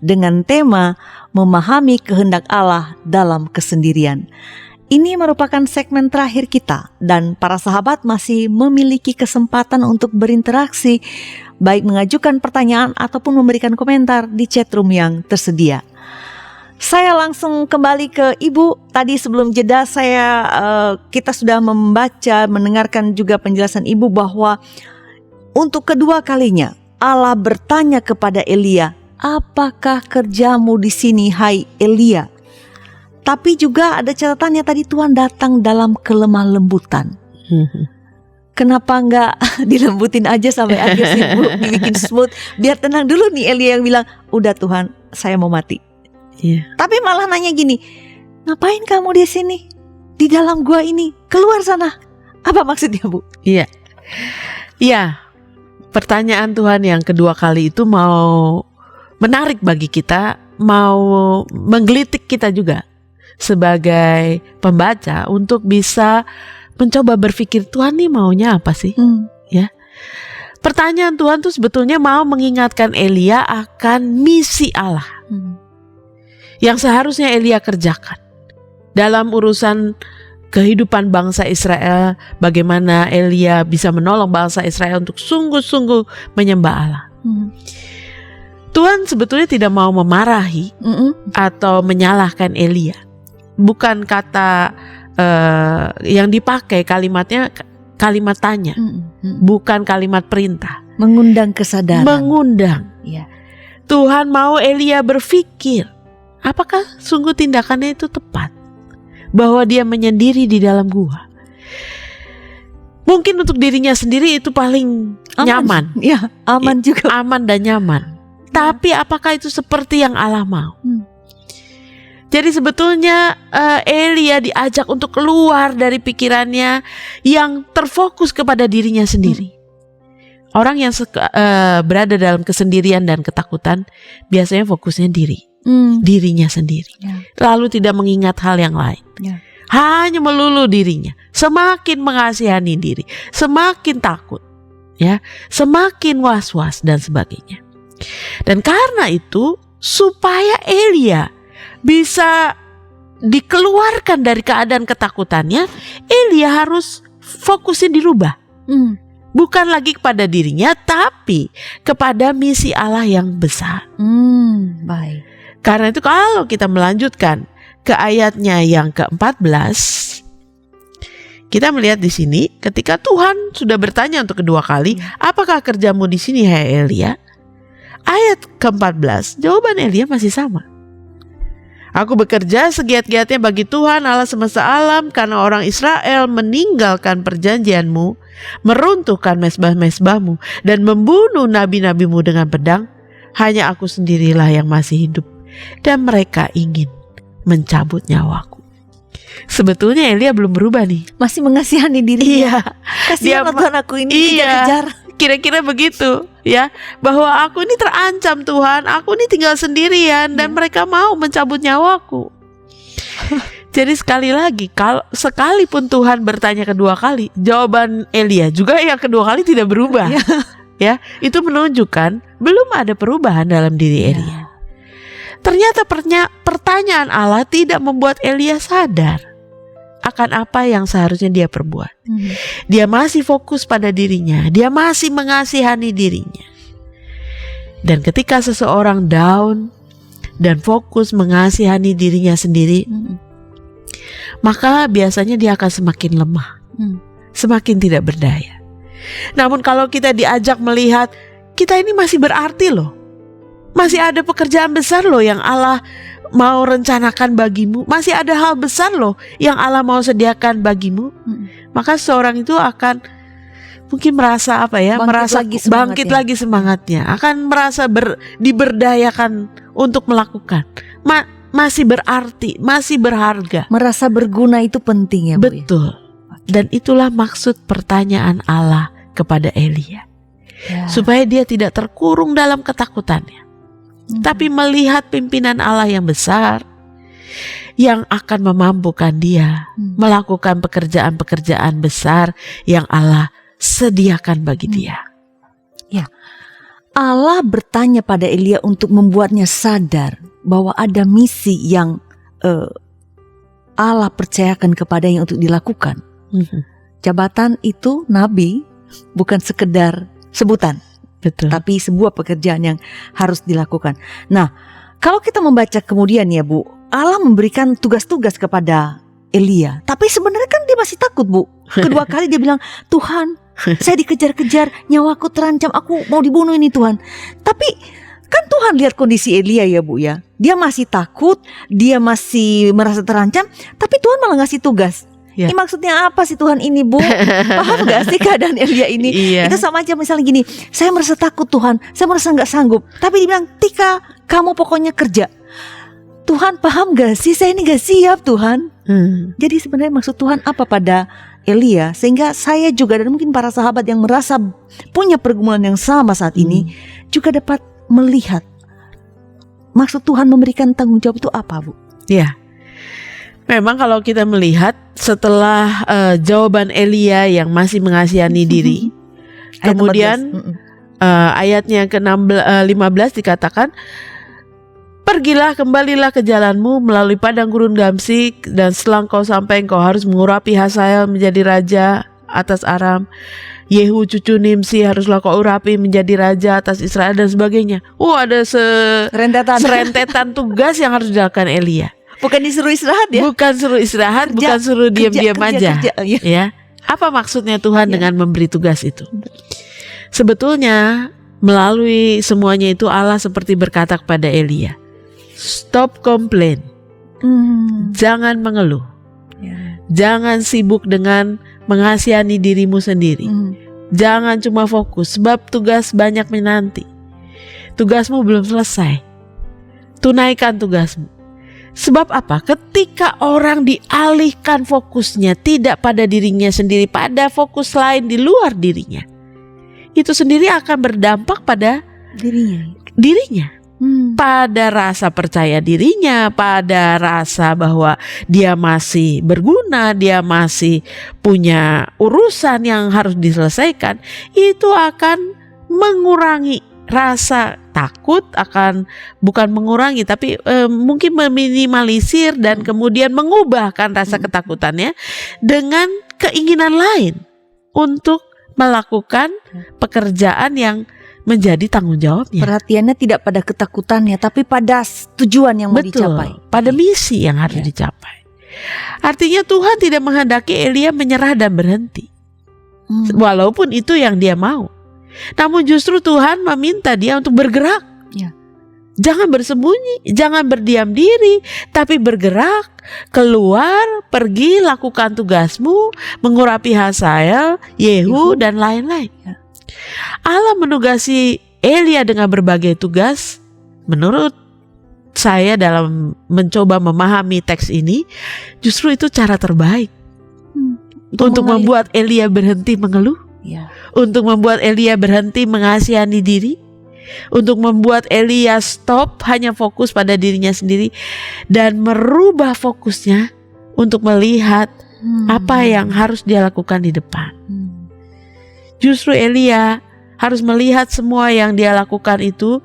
dengan tema memahami kehendak Allah dalam kesendirian. Ini merupakan segmen terakhir kita dan para sahabat masih memiliki kesempatan untuk berinteraksi, baik mengajukan pertanyaan ataupun memberikan komentar di chatroom yang tersedia. Saya langsung kembali ke Ibu. Tadi sebelum jeda kita sudah membaca, mendengarkan juga penjelasan Ibu bahwa untuk kedua kalinya Allah bertanya kepada Elia, apakah kerjamu di sini hai Elia? Tapi juga ada catatannya tadi Tuhan datang dalam kelemah lembutan. Kenapa enggak dilembutin aja sampai akhir sih Bu, dibikin smooth, biar tenang dulu nih Elia yang bilang, udah Tuhan saya mau mati. Tapi malah nanya gini, ngapain kamu di sini? Di dalam gua ini, keluar sana. Apa maksudnya Bu? Iya, pertanyaan Tuhan yang kedua kali itu mau menarik bagi kita, mau menggelitik kita juga sebagai pembaca untuk bisa mencoba berpikir Tuhan nih maunya apa sih? Ya. Pertanyaan Tuhan tuh sebetulnya mau mengingatkan Elia akan misi Allah yang seharusnya Elia kerjakan dalam urusan kehidupan bangsa Israel. Bagaimana Elia bisa menolong bangsa Israel untuk sungguh-sungguh menyembah Allah. Tuhan sebetulnya tidak mau memarahi atau menyalahkan Elia. Bukan kata yang dipakai kalimatnya kalimat tanya, bukan kalimat perintah. Mengundang kesadaran. Mengundang. Ya. Tuhan mau Elia berpikir, apakah sungguh tindakannya itu tepat? Bahwa dia menyendiri di dalam gua. Mungkin untuk dirinya sendiri itu paling nyaman. Ya, aman juga. Aman dan nyaman. Tapi apakah itu seperti yang Allah mau? Jadi sebetulnya Elia diajak untuk keluar dari pikirannya yang terfokus kepada dirinya sendiri. Orang yang berada dalam kesendirian dan ketakutan biasanya fokusnya dirinya sendiri. Lalu tidak mengingat hal yang lain. Hanya melulu dirinya. Semakin mengasihani diri, semakin takut, ya, semakin was-was dan sebagainya. Dan karena itu, supaya Elia bisa dikeluarkan dari keadaan ketakutannya, Elia harus fokusnya dirubah. Bukan lagi kepada dirinya, tapi kepada misi Allah yang besar. Baik. Karena itu kalau kita melanjutkan ke ayatnya yang ke-14, kita melihat di sini ketika Tuhan sudah bertanya untuk kedua kali, apakah kerjamu di sini, hai Elia? Ayat ke-14, jawaban Elia masih sama. Aku bekerja segiat-giatnya bagi Tuhan Allah semesta alam karena orang Israel meninggalkan perjanjianmu, meruntuhkan mezbah-mezbahmu dan membunuh nabi-nabimu dengan pedang. Hanya aku sendirilah yang masih hidup dan mereka ingin mencabut nyawaku. Sebetulnya Elia belum berubah nih. Masih mengasihani dirinya. Dia Kasihan Tuhan aku ini kejar-kejar. Kira-kira begitu ya, bahwa aku ini terancam Tuhan, aku ini tinggal sendirian dan mereka mau mencabut nyawaku. Jadi sekali lagi, kalau sekalipun Tuhan bertanya kedua kali, jawaban Elia juga yang kedua kali tidak berubah. Ya, itu menunjukkan belum ada perubahan dalam diri Elia. Ternyata pertanyaan Allah tidak membuat Elia sadar akan apa yang seharusnya dia perbuat. Dia masih fokus pada dirinya, dia masih mengasihani dirinya. Dan ketika seseorang down dan fokus mengasihani dirinya sendiri, maka biasanya dia akan semakin lemah, semakin tidak berdaya. Namun kalau kita diajak melihat, kita ini masih berarti loh. Masih ada pekerjaan besar loh yang Allah mau rencanakan bagimu. Masih ada hal besar loh yang Allah mau sediakan bagimu. Maka seorang itu akan mungkin merasa bangkit lagi semangatnya. Akan merasa diberdayakan untuk melakukan. Masih berarti, masih berharga. Merasa berguna itu penting ya, Bu. Betul. Dan itulah maksud pertanyaan Allah kepada Elia. Supaya dia tidak terkurung dalam ketakutannya. Tapi melihat pimpinan Allah yang besar yang akan memampukan dia melakukan pekerjaan-pekerjaan besar yang Allah sediakan bagi dia. Ya, Allah bertanya pada Elia untuk membuatnya sadar bahwa ada misi yang Allah percayakan kepadanya untuk dilakukan. Jabatan itu nabi bukan sekedar sebutan. Betul. Tapi sebuah pekerjaan yang harus dilakukan. Nah, kalau kita membaca kemudian ya Bu, Allah memberikan tugas-tugas kepada Elia. Tapi sebenarnya kan dia masih takut Bu. Kedua kali dia bilang, Tuhan, saya dikejar-kejar, nyawaku terancam, aku mau dibunuh ini Tuhan. Tapi kan Tuhan lihat kondisi Elia ya Bu ya. Dia masih takut, dia masih merasa terancam, tapi Tuhan malah ngasih tugas. Ini maksudnya apa sih Tuhan ini Bu? Paham gak sih keadaan Elia ini? Itu sama aja misalnya gini, saya merasa takut Tuhan, saya merasa gak sanggup. Tapi dibilang, Tika kamu pokoknya kerja. Tuhan paham gak sih, saya ini gak siap Tuhan. Jadi sebenarnya maksud Tuhan apa pada Elia? Sehingga saya juga dan mungkin para sahabat yang merasa punya pergumulan yang sama saat ini juga dapat melihat maksud Tuhan memberikan tanggung jawab itu apa Bu? Ya. Memang kalau kita melihat setelah jawaban Elia yang masih mengasihani diri, kemudian ayatnya ke-15 dikatakan, pergilah kembalilah ke jalanmu melalui padang gurun Damsik, dan setelah kau sampai engkau harus mengurapi Hazael menjadi raja atas Aram. Yehu cucu Nimsi haruslah kau urapi menjadi raja atas Israel dan sebagainya. Ada serentetan tugas yang harus dilakukan Elia. Bukan disuruh istirahat ya? Bukan suruh istirahat, bukan suruh diam-diam aja. Ya. Apa maksudnya Tuhan dengan memberi tugas itu? Sebetulnya melalui semuanya itu Allah seperti berkata kepada Elia, stop complain, jangan mengeluh, jangan sibuk dengan mengasihani dirimu sendiri, jangan cuma fokus sebab tugas banyak menanti, tugasmu belum selesai, tunaikan tugasmu. Sebab apa? Ketika orang dialihkan fokusnya tidak pada dirinya sendiri, pada fokus lain di luar dirinya, itu sendiri akan berdampak pada dirinya. Pada rasa percaya dirinya, pada rasa bahwa dia masih berguna, dia masih punya urusan yang harus diselesaikan, itu akan mengurangi rasa takut, akan bukan mengurangi tapi mungkin meminimalisir dan kemudian mengubahkan rasa ketakutannya dengan keinginan lain untuk melakukan pekerjaan yang menjadi tanggung jawabnya. Perhatiannya tidak pada ketakutannya, tapi pada tujuan yang mau dicapai. Pada misi yang harus dicapai. Artinya Tuhan tidak menghendaki Elia menyerah dan berhenti. Walaupun itu yang dia mau. Namun justru Tuhan meminta dia untuk bergerak. Jangan bersembunyi, jangan berdiam diri, tapi bergerak, keluar, pergi, lakukan tugasmu, mengurapi Hazael, Yehu, dan lain-lain. Allah menugasi Elia dengan berbagai tugas. Menurut saya dalam mencoba memahami teks ini, justru itu cara terbaik untuk membuat Elia berhenti mengeluh, untuk membuat Elia berhenti mengasihani diri, untuk membuat Elia stop hanya fokus pada dirinya sendiri dan merubah fokusnya untuk melihat apa yang harus dia lakukan di depan. Justru Elia harus melihat semua yang dia lakukan itu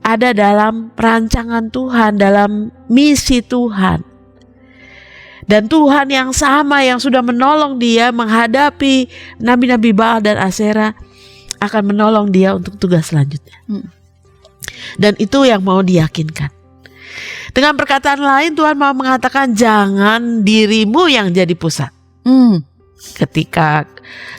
ada dalam rancangan Tuhan, dalam misi Tuhan. Dan Tuhan yang sama yang sudah menolong dia menghadapi nabi-nabi Baal dan Asyera akan menolong dia untuk tugas selanjutnya. Dan itu yang mau diyakinkan. Dengan perkataan lain, Tuhan mau mengatakan jangan dirimu yang jadi pusat. Ketika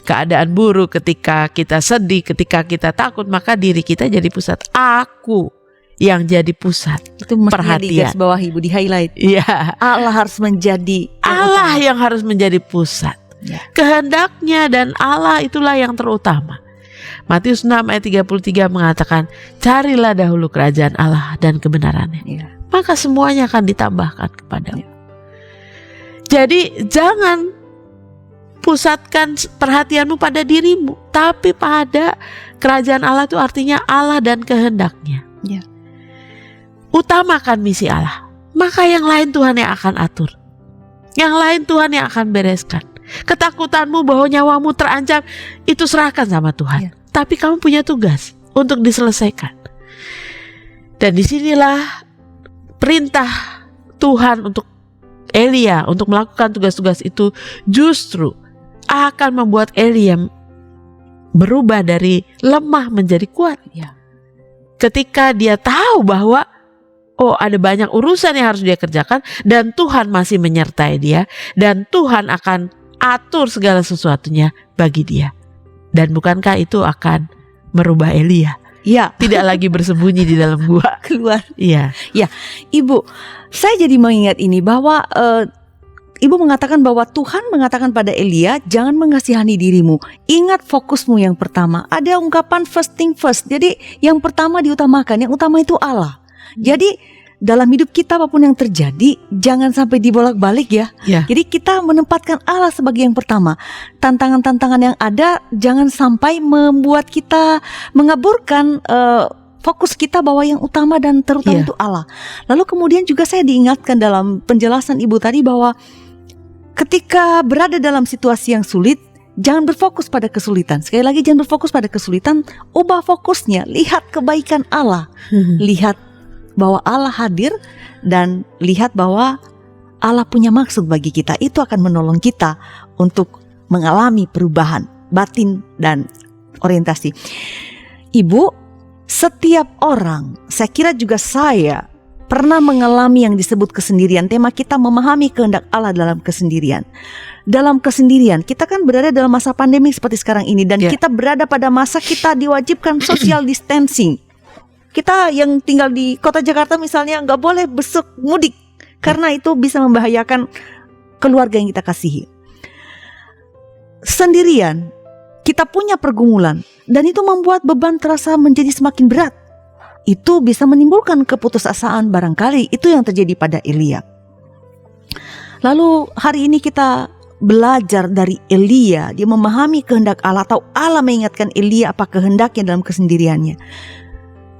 keadaan buruk, ketika kita sedih, ketika kita takut, maka diri kita jadi pusat. Aku yang jadi pusat. Itu mestinya di garis bawah, Ibu, di highlight. Iya. Allah harus menjadi Allah yang harus menjadi pusat. Kehendaknya dan Allah itulah yang terutama. Matius 6 ayat 33 mengatakan, carilah dahulu kerajaan Allah dan kebenarannya, maka semuanya akan ditambahkan kepadamu. Jadi jangan pusatkan perhatianmu pada dirimu, tapi pada kerajaan Allah. Itu artinya Allah dan kehendaknya. Utamakan misi Allah, maka yang lain Tuhan yang akan atur, yang lain Tuhan yang akan bereskan. Ketakutanmu bahwa nyawamu terancam, itu serahkan sama Tuhan. Tapi kamu punya tugas untuk diselesaikan. Dan disinilah perintah Tuhan untuk Elia untuk melakukan tugas-tugas itu justru akan membuat Elia berubah dari lemah menjadi kuat. Ketika dia tahu bahwa ada banyak urusan yang harus dia kerjakan dan Tuhan masih menyertai dia dan Tuhan akan atur segala sesuatunya bagi dia. Dan bukankah itu akan merubah Elia? Tidak lagi bersembunyi di dalam gua, keluar. Ibu, saya jadi mengingat ini bahwa Ibu mengatakan bahwa Tuhan mengatakan pada Elia, jangan mengasihani dirimu, ingat fokusmu yang pertama. Ada ungkapan first thing first. Jadi yang pertama diutamakan, yang utama itu Allah. Jadi dalam hidup kita apapun yang terjadi, jangan sampai dibolak-balik ya. Jadi kita menempatkan Allah sebagai yang pertama. Tantangan-tantangan yang ada jangan sampai membuat kita mengaburkan fokus kita bahwa yang utama dan terutama itu Allah. Lalu kemudian juga saya diingatkan dalam penjelasan Ibu tadi bahwa ketika berada dalam situasi yang sulit, jangan berfokus pada kesulitan. Sekali lagi, jangan berfokus pada kesulitan, ubah fokusnya, lihat kebaikan Allah. Lihat bahwa Allah hadir dan lihat bahwa Allah punya maksud bagi kita. Itu akan menolong kita untuk mengalami perubahan batin dan orientasi. Ibu, setiap orang, saya kira juga saya pernah mengalami yang disebut kesendirian. Tema kita memahami kehendak Allah dalam kesendirian. Dalam kesendirian, kita kan berada dalam masa pandemi seperti sekarang ini, dan kita berada pada masa kita diwajibkan social distancing. Kita yang tinggal di kota Jakarta misalnya nggak boleh besok mudik, karena itu bisa membahayakan keluarga yang kita kasihi. Sendirian, kita punya pergumulan, dan itu membuat beban terasa menjadi semakin berat. Itu bisa menimbulkan keputusasaan, barangkali itu yang terjadi pada Elia. Lalu hari ini kita belajar dari Elia. Dia memahami kehendak Allah, atau Allah mengingatkan Elia apa kehendaknya dalam kesendiriannya.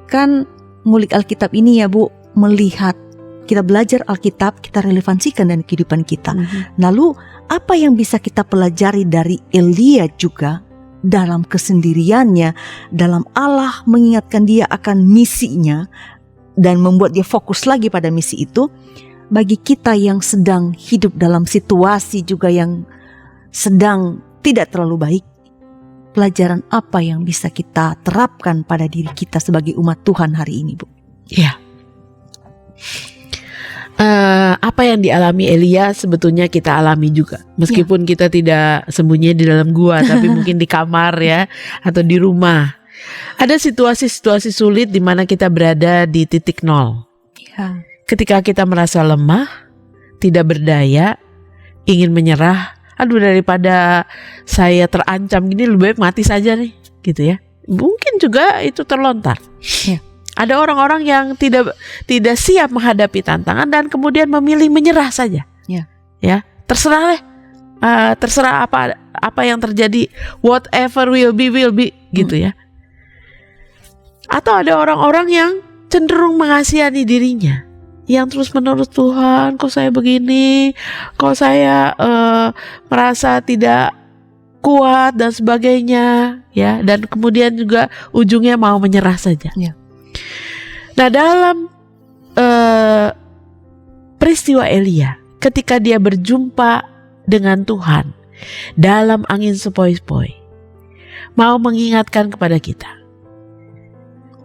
Kan ngulik Alkitab ini ya Bu, melihat kita belajar Alkitab, kita relevansikan dengan kehidupan kita. Lalu apa yang bisa kita pelajari dari Elia juga dalam kesendiriannya, dalam Allah mengingatkan dia akan misinya dan membuat dia fokus lagi pada misi itu. Bagi kita yang sedang hidup dalam situasi juga yang sedang tidak terlalu baik, pelajaran apa yang bisa kita terapkan pada diri kita sebagai umat Tuhan hari ini, Bu? Ya. Apa yang dialami Elia sebetulnya kita alami juga, meskipun kita tidak sembunyi di dalam gua, tapi mungkin di kamar ya, atau di rumah. Ada situasi-situasi sulit di mana kita berada di titik nol. Ya. Ketika kita merasa lemah, tidak berdaya, ingin menyerah, aduh daripada saya terancam gini lebih baik mati saja nih, gitu ya. Mungkin juga itu terlontar. Ya. Ada orang-orang yang tidak siap menghadapi tantangan dan kemudian memilih menyerah saja. Ya, terserah apa yang terjadi, whatever will be gitu ya. Atau ada orang-orang yang cenderung mengasihani dirinya, yang terus menerus, Tuhan kok saya begini, kok saya merasa tidak kuat dan sebagainya, ya, dan kemudian juga ujungnya mau menyerah saja. Ya. Nah, dalam peristiwa Elia, ketika dia berjumpa dengan Tuhan dalam angin sepoi-sepoi, mau mengingatkan kepada kita,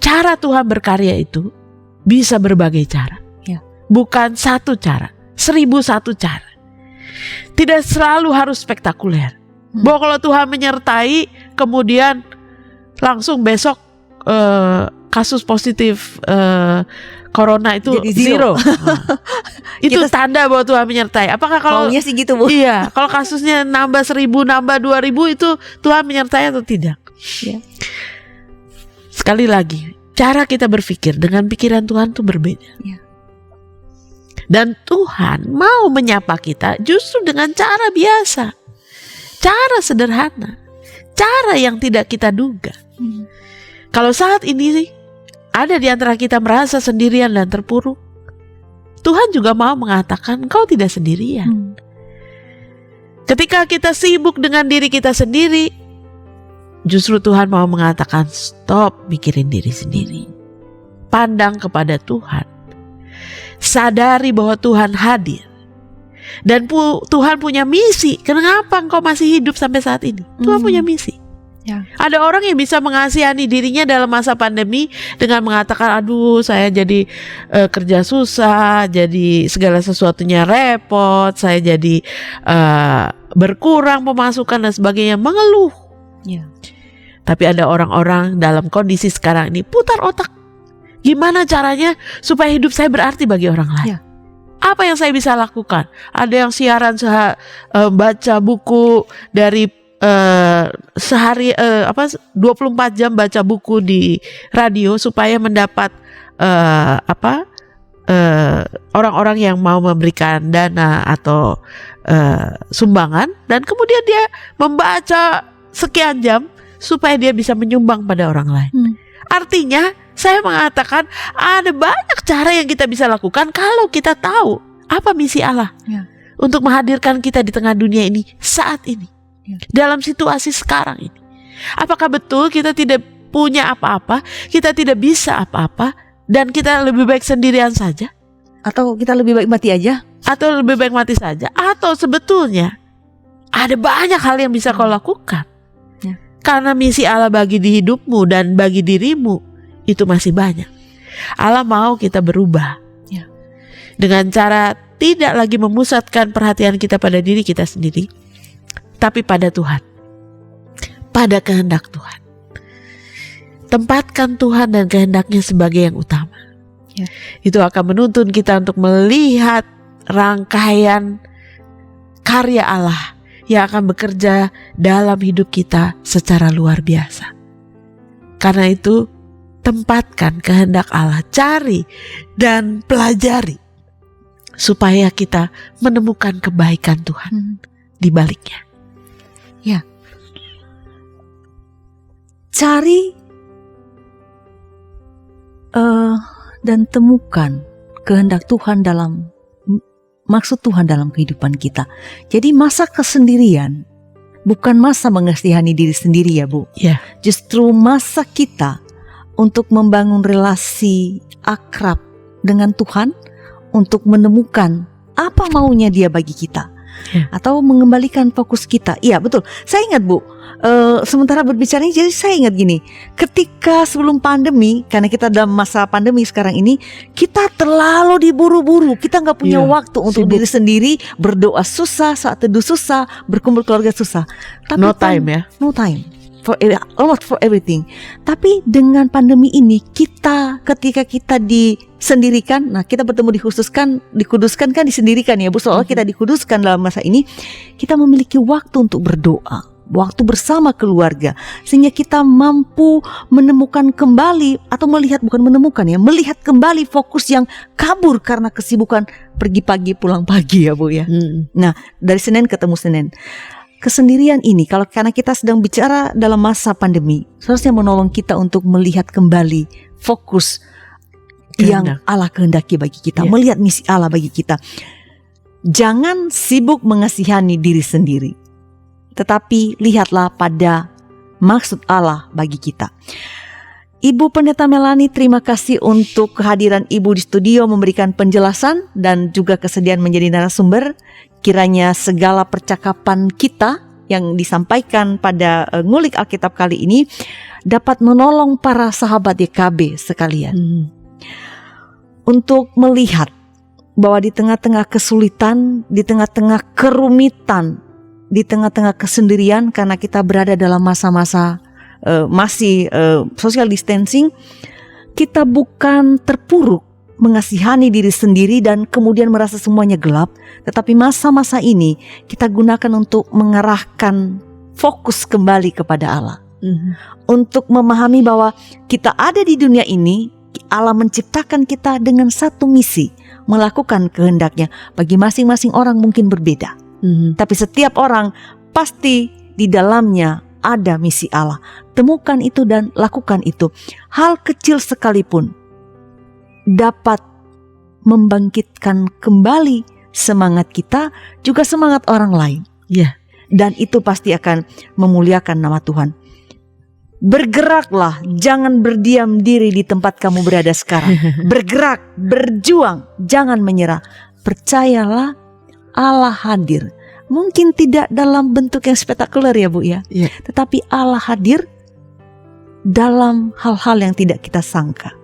cara Tuhan berkarya itu bisa berbagai cara. Ya. Bukan satu cara, 1001 cara. Tidak selalu harus spektakuler. Bahwa kalau Tuhan menyertai, kemudian langsung besok kasus positif corona itu jadi zero. Itu tanda bahwa Tuhan menyertai. Apakah kalau maunya sih gitu, Bu? Iya, kalau kasusnya nambah 1000, nambah 2000 itu Tuhan menyertai atau tidak? Ya. Sekali lagi, cara kita berpikir dengan pikiran Tuhan itu berbeda. Ya. Dan Tuhan mau menyapa kita justru dengan cara biasa, cara sederhana, cara yang tidak kita duga. Kalau saat ini ada di antara kita merasa sendirian dan terpuruk, Tuhan juga mau mengatakan kau tidak sendirian. Ketika kita sibuk dengan diri kita sendiri, justru Tuhan mau mengatakan stop mikirin diri sendiri. Pandang kepada Tuhan. Sadari bahwa Tuhan hadir. Dan Tuhan punya misi. Kenapa engkau masih hidup sampai saat ini? Tuhan punya misi. Ya. Ada orang yang bisa mengasihani dirinya dalam masa pandemi dengan mengatakan, aduh saya jadi kerja susah, jadi segala sesuatunya repot, saya jadi berkurang pemasukan dan sebagainya, mengeluh. Ya. Tapi ada orang-orang dalam kondisi sekarang ini putar otak, gimana caranya supaya hidup saya berarti bagi orang lain. Ya. Apa yang saya bisa lakukan? Ada yang siaran baca buku dari sehari 24 jam baca buku di radio supaya mendapat orang-orang yang mau memberikan dana atau sumbangan, dan kemudian dia membaca sekian jam supaya dia bisa menyumbang pada orang lain. Artinya saya mengatakan ada banyak cara yang kita bisa lakukan kalau kita tahu apa misi Allah untuk menghadirkan kita di tengah dunia ini saat ini. Dalam situasi sekarang ini, apakah betul kita tidak punya apa-apa, kita tidak bisa apa-apa, dan kita lebih baik sendirian saja? Atau kita lebih baik mati aja? Atau lebih baik mati saja? Atau sebetulnya ada banyak hal yang bisa kau lakukan, karena misi Allah bagi di hidupmu dan bagi dirimu itu masih banyak. Allah mau kita berubah dengan cara tidak lagi memusatkan perhatian kita pada diri kita sendiri, tapi pada Tuhan, pada kehendak Tuhan. Tempatkan Tuhan dan kehendaknya sebagai yang utama. Ya. Itu akan menuntun kita untuk melihat rangkaian karya Allah yang akan bekerja dalam hidup kita secara luar biasa. Karena itu, tempatkan kehendak Allah, cari dan pelajari supaya kita menemukan kebaikan Tuhan di baliknya. Ya. Cari dan temukan kehendak Tuhan dalam maksud Tuhan dalam kehidupan kita. Jadi masa kesendirian bukan masa mengasihani diri sendiri ya Bu. Ya. Justru masa kita untuk membangun relasi akrab dengan Tuhan, untuk menemukan apa maunya Dia bagi kita, atau mengembalikan fokus kita. Iya betul. Saya ingat Bu, sementara berbicara ini, jadi saya ingat gini, ketika sebelum pandemi, karena kita dalam masa pandemi sekarang ini, kita terlalu diburu-buru, kita nggak punya waktu untuk sibuk. diri sendiri, berdoa susah, saat teduh susah, berkumpul keluarga susah. Tapi No time ya. No time. Almost for everything. Tapi dengan pandemi ini, kita ketika kita disendirikan, nah kita bertemu dikuduskan kan disendirikan ya Bu, soalnya kita dikuduskan dalam masa ini, kita memiliki waktu untuk berdoa, waktu bersama keluarga, sehingga kita mampu menemukan kembali, atau melihat melihat kembali fokus yang kabur karena kesibukan pergi pagi pulang pagi ya Bu ya. Nah dari Senin ketemu Senin. Kesendirian ini, karena kita sedang bicara dalam masa pandemi, seharusnya menolong kita untuk melihat kembali fokus yang Allah kehendaki bagi kita, melihat misi Allah bagi kita. Jangan sibuk mengasihani diri sendiri, tetapi lihatlah pada maksud Allah bagi kita. Ibu Pendeta Melani, terima kasih untuk kehadiran Ibu di studio memberikan penjelasan dan juga kesediaan menjadi narasumber. Kiranya segala percakapan kita yang disampaikan pada ngulik Alkitab kali ini dapat menolong para sahabat YKB sekalian untuk melihat bahwa di tengah-tengah kesulitan, di tengah-tengah kerumitan, di tengah-tengah kesendirian, karena kita berada dalam masa-masa masih social distancing, kita bukan terpuruk mengasihani diri sendiri dan kemudian merasa semuanya gelap, tetapi masa-masa ini kita gunakan untuk mengarahkan fokus kembali kepada Allah. Untuk memahami bahwa kita ada di dunia ini, Allah menciptakan kita dengan satu misi, melakukan kehendaknya. Bagi masing-masing orang mungkin berbeda, tapi setiap orang pasti di dalamnya ada misi Allah. Temukan itu dan lakukan itu. Hal kecil sekalipun dapat membangkitkan kembali semangat kita, juga semangat orang lain. Ya. Dan itu pasti akan memuliakan nama Tuhan. Bergeraklah, jangan berdiam diri di tempat kamu berada sekarang. Bergerak, berjuang, jangan menyerah. Percayalah, Allah hadir. Mungkin tidak dalam bentuk yang spektakuler ya Bu ya, tetapi Allah hadir dalam hal-hal yang tidak kita sangka.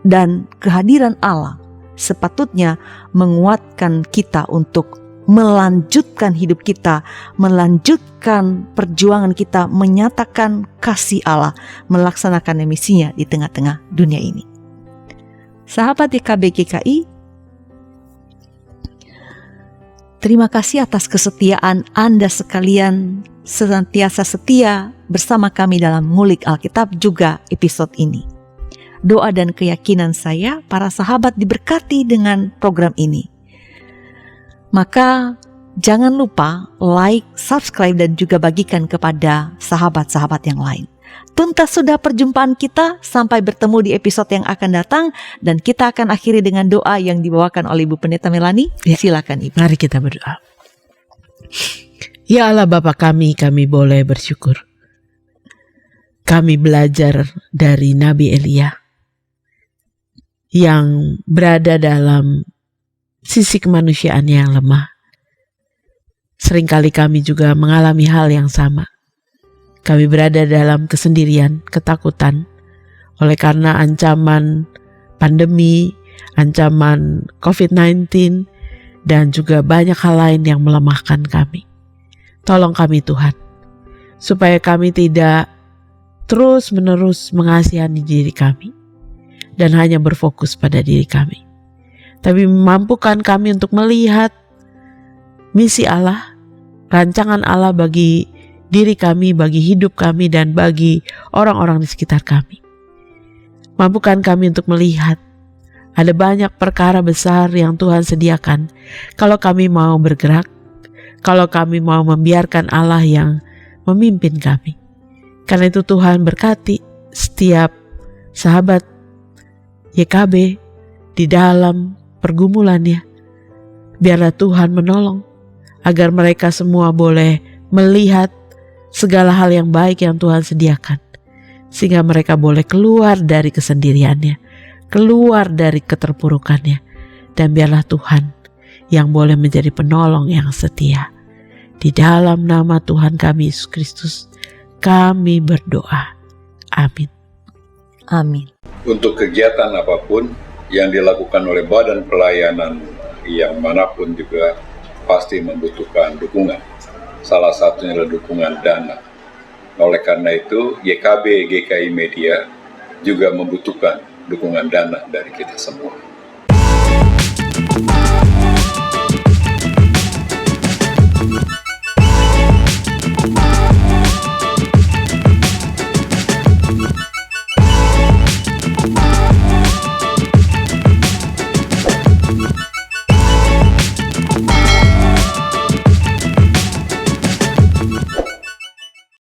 Dan kehadiran Allah sepatutnya menguatkan kita untuk melanjutkan hidup kita, melanjutkan perjuangan kita, menyatakan kasih Allah, melaksanakan misinya di tengah-tengah dunia ini. Sahabat YKB GKI, terima kasih atas kesetiaan Anda sekalian, senantiasa setia bersama kami dalam ngulik Alkitab juga episode ini. Doa dan keyakinan saya, para sahabat diberkati dengan program ini. Maka jangan lupa like, subscribe, dan juga bagikan kepada sahabat-sahabat yang lain. Tuntas sudah perjumpaan kita, sampai bertemu di episode yang akan datang. Dan kita akan akhiri dengan doa yang dibawakan oleh Ibu Pendeta Melani. Silakan Ibu. Mari kita berdoa. Ya Allah Bapa kami boleh bersyukur. Kami belajar dari Nabi Elia yang berada dalam sisi kemanusiaannya yang lemah. Seringkali kami juga mengalami hal yang sama. Kami berada dalam kesendirian, ketakutan oleh karena ancaman pandemi ancaman COVID-19, dan juga banyak hal lain yang melemahkan kami. Tolong kami Tuhan, supaya kami tidak terus-menerus mengasihani diri kami dan hanya berfokus pada diri kami. Tapi mampukan kami untuk melihat misi Allah, rancangan Allah bagi diri kami, bagi hidup kami, dan bagi orang-orang di sekitar kami. Mampukan kami untuk melihat ada banyak perkara besar yang Tuhan sediakan kalau kami mau bergerak, kalau kami mau membiarkan Allah yang memimpin kami. Karena itu Tuhan berkati setiap sahabat YKB di dalam pergumulannya. Biarlah Tuhan menolong agar mereka semua boleh melihat segala hal yang baik yang Tuhan sediakan, sehingga mereka boleh keluar dari kesendiriannya, keluar dari keterpurukannya, dan biarlah Tuhan yang boleh menjadi penolong yang setia. Di dalam nama Tuhan kami Yesus Kristus, kami berdoa. Amin. Amin. Untuk kegiatan apapun yang dilakukan oleh badan pelayanan yang manapun juga pasti membutuhkan dukungan. Salah satunya adalah dukungan dana. Oleh karena itu, YKB GKI Media juga membutuhkan dukungan dana dari kita semua.